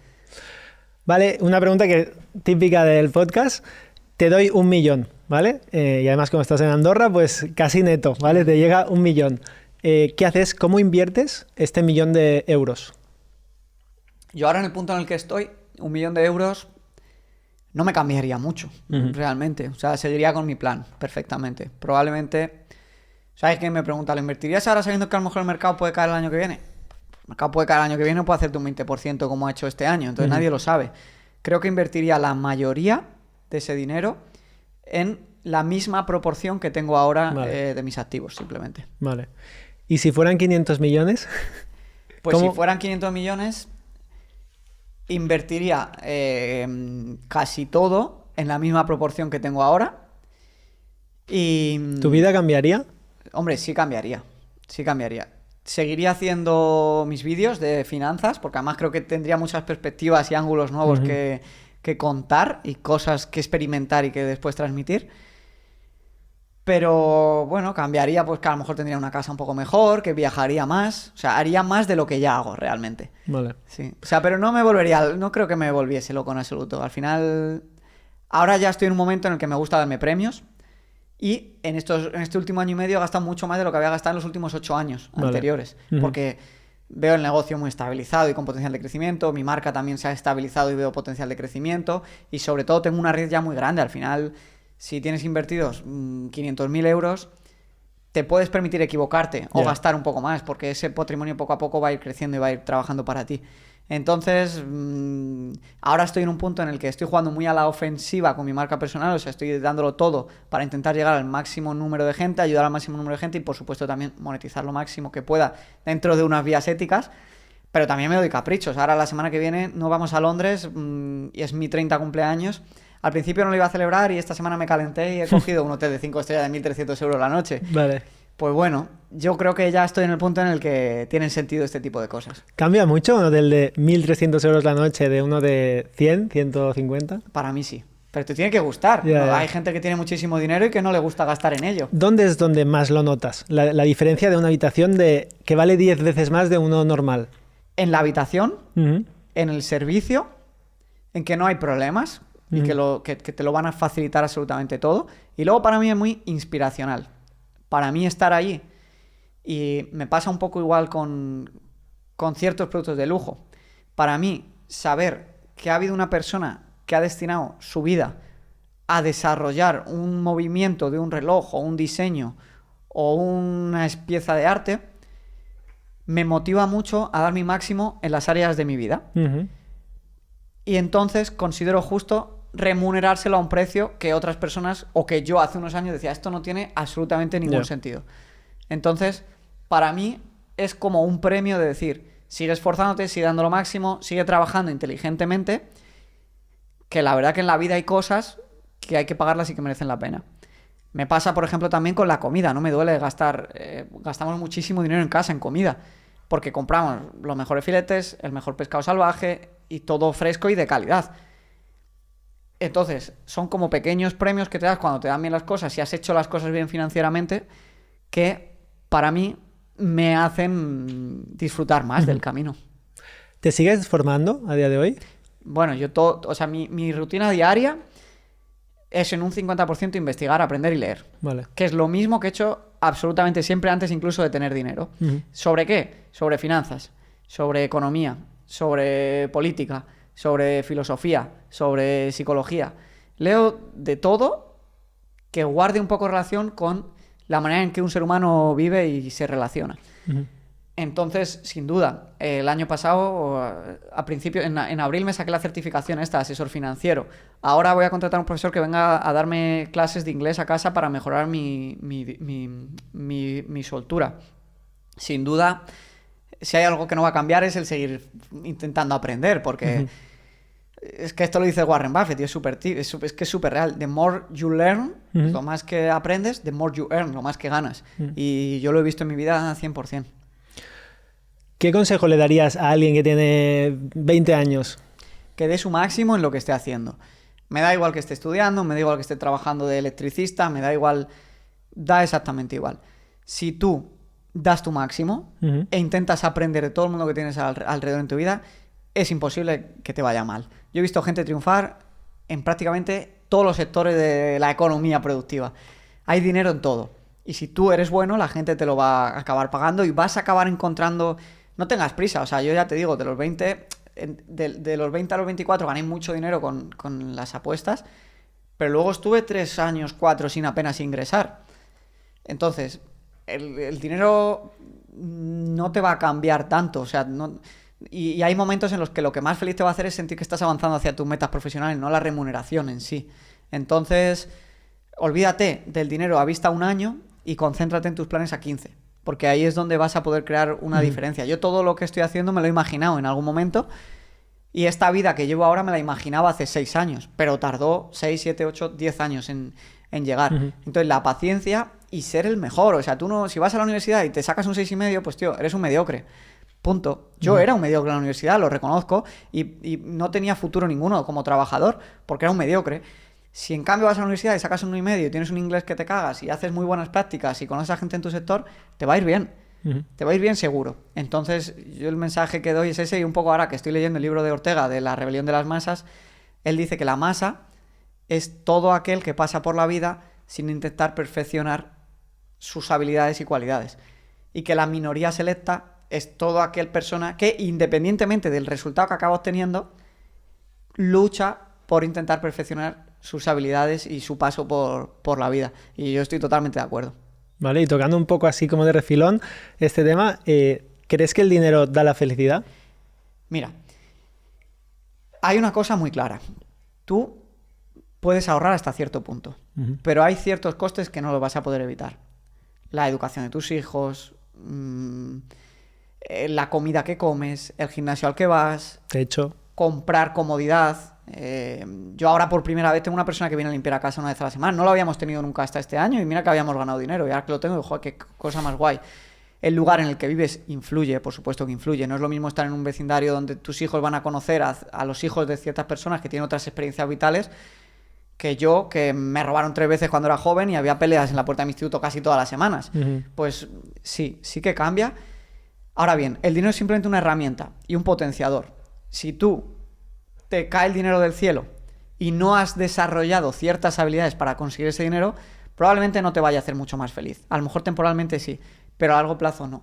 Vale, una pregunta típica del podcast. Te doy 1 millón, ¿vale? Y además, como estás en Andorra, pues casi neto, ¿vale? Te llega 1 millón. ¿Qué haces? ¿Cómo inviertes este 1 millón de euros? Yo ahora en el punto en el que estoy, 1 millón de euros no me cambiaría mucho, realmente. O sea, seguiría con mi plan perfectamente. Probablemente, ¿sabes qué? Me pregunta, ¿lo invertirías ahora sabiendo que a lo mejor el mercado puede caer el año que viene? El mercado puede caer el año que viene o puede hacerte un 20% como ha hecho este año. Entonces nadie lo sabe. Creo que invertiría la mayoría de ese dinero en la misma proporción que tengo ahora de mis activos, simplemente. Vale. ¿Y si fueran 500 millones? Pues si fueran 500 millones, invertiría casi todo en la misma proporción que tengo ahora. Y ¿Tu vida cambiaría? Hombre, sí cambiaría. Seguiría haciendo mis vídeos de finanzas, porque además creo que tendría muchas perspectivas y ángulos nuevos que contar y cosas que experimentar y que después transmitir. Pero bueno, cambiaría, pues que a lo mejor tendría una casa un poco mejor, que viajaría más, o sea, haría más de lo que ya hago realmente. Vale. Sí. O sea, pero no creo que me volviese loco en absoluto. Al final, ahora ya estoy en un momento en el que me gusta darme premios y en este último año y medio he gastado mucho más de lo que había gastado en los últimos 8 años anteriores, porque veo el negocio muy estabilizado y con potencial de crecimiento, mi marca también se ha estabilizado y veo potencial de crecimiento y sobre todo tengo una red ya muy grande. Al final, si tienes invertidos 500.000 euros, te puedes permitir equivocarte o gastar un poco más, porque ese patrimonio poco a poco va a ir creciendo y va a ir trabajando para ti. Entonces, ahora estoy en un punto en el que estoy jugando muy a la ofensiva con mi marca personal, o sea, estoy dándolo todo para intentar llegar al máximo número de gente, ayudar al máximo número de gente y, por supuesto, también monetizar lo máximo que pueda dentro de unas vías éticas. Pero también me doy caprichos. Ahora, la semana que viene, nos vamos a Londres y es mi 30 cumpleaños. Al principio no lo iba a celebrar y esta semana me calenté y he cogido un hotel de 5 estrellas de 1.300 euros la noche. Vale. Pues bueno, yo creo que ya estoy en el punto en el que tienen sentido este tipo de cosas. ¿Cambia mucho un hotel de 1.300 euros la noche de uno de 100, 150? Para mí sí. Pero te tiene que gustar. Hay gente que tiene muchísimo dinero y que no le gusta gastar en ello. ¿Dónde es donde más lo notas? La diferencia de una habitación que vale 10 veces más de uno normal. En la habitación, en el servicio, en que no hay problemas. y que te lo van a facilitar absolutamente todo. Y luego para mí es muy inspiracional. Para mí estar allí, y me pasa un poco igual con ciertos productos de lujo. Para mí, saber que ha habido una persona que ha destinado su vida a desarrollar un movimiento de un reloj o un diseño o una pieza de arte, me motiva mucho a dar mi máximo en las áreas de mi vida. Y entonces considero justo remunerárselo a un precio que otras personas, o que yo hace unos años decía, esto no tiene absolutamente ningún sentido. Entonces, para mí es como un premio de decir, sigue esforzándote, sigue dando lo máximo, sigue trabajando inteligentemente, que la verdad que en la vida hay cosas que hay que pagarlas y que merecen la pena. Me pasa, por ejemplo, también con la comida. No me duele gastar... gastamos muchísimo dinero en casa en comida, porque compramos los mejores filetes, el mejor pescado salvaje y todo fresco y de calidad. Entonces, son como pequeños premios que te das cuando te dan bien las cosas y has hecho las cosas bien financieramente, que para mí me hacen disfrutar más del camino. ¿Te sigues formando a día de hoy? Bueno, o sea, mi rutina diaria es en un 50% investigar, aprender y leer. Vale. Que es lo mismo que he hecho absolutamente siempre antes incluso de tener dinero. ¿Sobre qué? Sobre finanzas, sobre economía, sobre política, sobre filosofía, sobre psicología. Leo de todo que guarde un poco relación con la manera en que un ser humano vive y se relaciona. Entonces, sin duda, el año pasado, a principio, en abril me saqué la certificación esta, asesor financiero. Ahora voy a contratar a un profesor que venga a darme clases de inglés a casa para mejorar mi soltura. Sin duda, si hay algo que no va a cambiar es el seguir intentando aprender, porque es que esto lo dice Warren Buffett y es que es súper real. The more you learn, lo más que aprendes, the more you earn, lo más que ganas. Y yo lo he visto en mi vida 100%. ¿Qué consejo le darías a alguien que tiene 20 años? Que dé su máximo en lo que esté haciendo. Me da igual que esté estudiando, me da igual que esté trabajando de electricista, me da igual, da exactamente igual. Si tú das tu máximo e intentas aprender de todo el mundo que tienes alrededor en tu vida, es imposible que te vaya mal. Yo he visto gente triunfar en prácticamente todos los sectores de la economía productiva. Hay dinero en todo. Y si tú eres bueno, la gente te lo va a acabar pagando y vas a acabar encontrando... No tengas prisa, o sea, yo ya te digo, de los 20 a los 24 gané mucho dinero con las apuestas, pero luego estuve 3 años, 4 sin apenas ingresar. Entonces, el dinero no te va a cambiar tanto, o sea, no, y hay momentos en los que lo que más feliz te va a hacer es sentir que estás avanzando hacia tus metas profesionales, no la remuneración en sí. Entonces, olvídate del dinero a vista un año y concéntrate en tus planes a 15. Porque ahí es donde vas a poder crear una diferencia. Yo todo lo que estoy haciendo me lo he imaginado en algún momento, y esta vida que llevo ahora me la imaginaba hace 6 años, pero tardó 6, 7, 8, 10 años en llegar. Entonces la paciencia y ser el mejor. O sea, tú no, si vas a la universidad y te sacas un 6,5, pues tío, eres un mediocre. Punto. Yo era un mediocre en la universidad, lo reconozco, y no tenía futuro ninguno como trabajador, porque era un mediocre. Si en cambio vas a la universidad y sacas un 1,5 y tienes un inglés que te cagas y haces muy buenas prácticas y conoces a gente en tu sector, te va a ir bien. Te va a ir bien seguro. Entonces, yo el mensaje que doy es ese, y un poco ahora que estoy leyendo el libro de Ortega de La rebelión de las masas, él dice que la masa es todo aquel que pasa por la vida sin intentar perfeccionar sus habilidades y cualidades. Y que la minoría selecta es toda aquel persona que, independientemente del resultado que acaba obteniendo, lucha por intentar perfeccionar sus habilidades y su paso por la vida. Y yo estoy totalmente de acuerdo. Vale, y tocando un poco así como de refilón este tema, ¿crees que el dinero da la felicidad? Mira, hay una cosa muy clara. Tú puedes ahorrar hasta cierto punto, pero hay ciertos costes que no los vas a poder evitar. La educación de tus hijos, la comida que comes, el gimnasio al que vas, Techo. comprar comodidad. Yo ahora por primera vez tengo una persona que viene a limpiar a casa una vez a la semana. No lo habíamos tenido nunca hasta este año, y mira que habíamos ganado dinero, y ahora que lo tengo, joder, qué cosa más guay. El lugar en el que vives influye, por supuesto que influye. No es lo mismo estar en un vecindario donde tus hijos van a conocer a los hijos de ciertas personas que tienen otras experiencias vitales, que yo, que me robaron 3 veces cuando era joven y había peleas en la puerta de mi instituto casi todas las semanas. Pues sí que cambia. Ahora bien, el dinero es simplemente una herramienta y un potenciador. Si tú te cae el dinero del cielo y no has desarrollado ciertas habilidades para conseguir ese dinero, probablemente no te vaya a hacer mucho más feliz. A lo mejor temporalmente sí, pero a largo plazo no.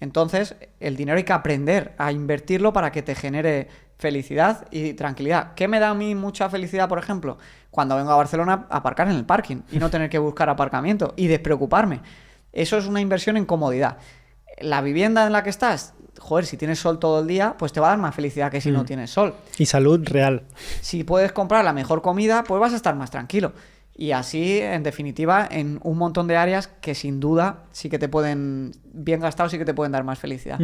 Entonces, el dinero hay que aprender a invertirlo para que te genere felicidad y tranquilidad. ¿Qué me da a mí mucha felicidad, por ejemplo? Cuando vengo a Barcelona, aparcar en el parking y no tener que buscar aparcamiento y despreocuparme. Eso es una inversión en comodidad. La vivienda en la que estás, joder, si tienes sol todo el día, pues te va a dar más felicidad que si no tienes sol. Y salud real. Si puedes comprar la mejor comida, pues vas a estar más tranquilo. Y así, en definitiva, en un montón de áreas que sin duda sí que te pueden, bien gastados, sí que te pueden dar más felicidad.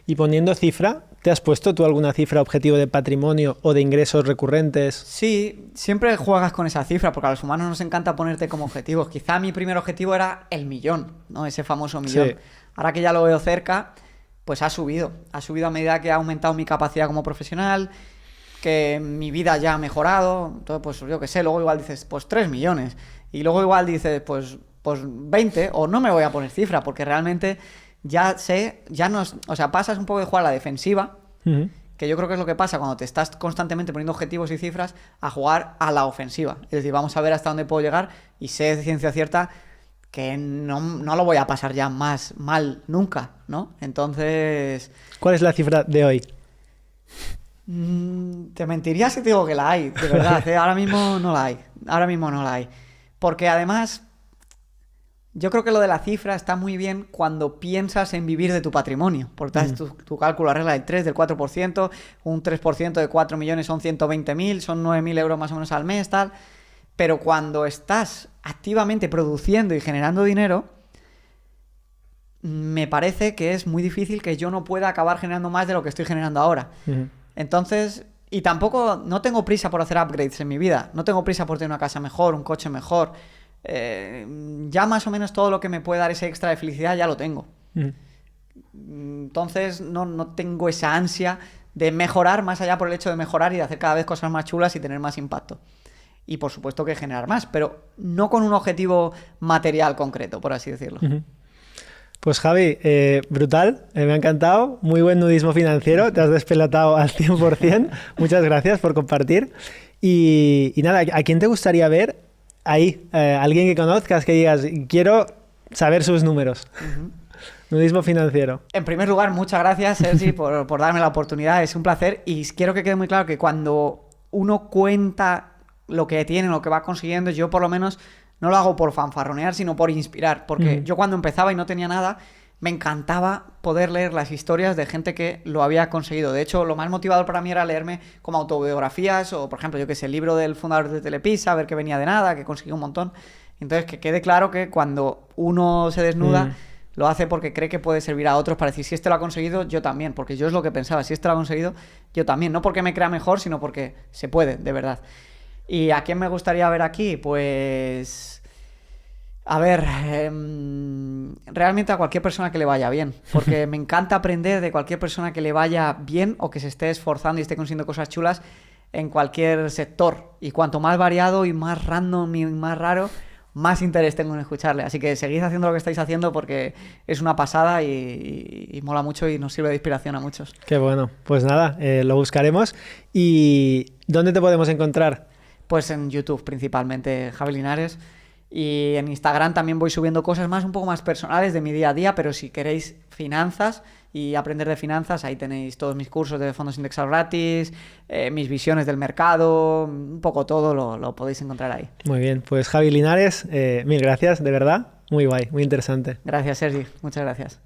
Y poniendo cifra, ¿te has puesto tú alguna cifra objetivo de patrimonio o de ingresos recurrentes? Sí, siempre juegas con esa cifra, porque a los humanos nos encanta ponerte como objetivos. Quizá mi primer objetivo era el millón, ¿no? Ese famoso millón. Sí. Ahora que ya lo veo cerca, pues ha subido a medida que ha aumentado mi capacidad como profesional, que mi vida ya ha mejorado. Entonces, pues yo qué sé, luego igual dices, pues 3 millones. Y luego igual dices, pues 20, o no me voy a poner cifra, porque realmente ya sé, ya no es, o sea, pasas un poco de jugar a la defensiva, que yo creo que es lo que pasa cuando te estás constantemente poniendo objetivos y cifras, a jugar a la ofensiva. Es decir, vamos a ver hasta dónde puedo llegar, y sé de ciencia cierta que no lo voy a pasar ya más mal nunca, ¿no? Entonces... ¿Cuál es la cifra de hoy? Te mentiría si te digo que la hay, de verdad. Ahora mismo no la hay. Porque además, yo creo que lo de la cifra está muy bien cuando piensas en vivir de tu patrimonio. Porque haces tu cálculo, regla del 3, del 4%, un 3% de 4 millones son 120.000, son 9.000 euros más o menos al mes, tal... Pero cuando estás activamente produciendo y generando dinero, me parece que es muy difícil que yo no pueda acabar generando más de lo que estoy generando ahora. Entonces, y tampoco, no tengo prisa por hacer upgrades en mi vida. No tengo prisa por tener una casa mejor, un coche mejor. Ya más o menos todo lo que me puede dar ese extra de felicidad ya lo tengo. Entonces, no tengo esa ansia de mejorar más allá por el hecho de mejorar y de hacer cada vez cosas más chulas y tener más impacto. Y por supuesto que generar más, pero no con un objetivo material concreto, por así decirlo. Pues Javi, brutal, me ha encantado, muy buen nudismo financiero, te has despelotado al 100%, muchas gracias por compartir. Y nada, ¿a quién te gustaría ver ahí? Alguien que conozcas, que digas, quiero saber sus números. Nudismo financiero. En primer lugar, muchas gracias, Sergi, por darme la oportunidad, es un placer, y quiero que quede muy claro que cuando uno cuenta lo que tiene, lo que va consiguiendo, yo por lo menos no lo hago por fanfarronear, sino por inspirar, porque yo cuando empezaba y no tenía nada, me encantaba poder leer las historias de gente que lo había conseguido. De hecho, lo más motivador para mí era leerme como autobiografías o, por ejemplo, yo que sé, el libro del fundador de Telepizza, ver que venía de nada, que consiguió un montón. Entonces, que quede claro que cuando uno se desnuda, lo hace porque cree que puede servir a otros para decir, si este lo ha conseguido, yo también, porque yo es lo que pensaba, si este lo ha conseguido, yo también. No porque me crea mejor, sino porque se puede, de verdad. ¿Y a quién me gustaría ver aquí? Pues... A ver, realmente a cualquier persona que le vaya bien, porque me encanta aprender de cualquier persona que le vaya bien o que se esté esforzando y esté consiguiendo cosas chulas en cualquier sector. Y cuanto más variado y más random y más raro, más interés tengo en escucharle. Así que seguid haciendo lo que estáis haciendo porque es una pasada y mola mucho y nos sirve de inspiración a muchos. Qué bueno. Pues nada, lo buscaremos. ¿Y dónde te podemos encontrar? Pues en YouTube principalmente, Javi Linares. Y en Instagram también voy subiendo cosas más un poco más personales de mi día a día, pero si queréis finanzas y aprender de finanzas, ahí tenéis todos mis cursos de fondos indexados gratis, mis visiones del mercado, un poco todo lo podéis encontrar ahí. Muy bien, pues Javi Linares, mil gracias, de verdad, muy guay, muy interesante. Gracias, Sergi, muchas gracias.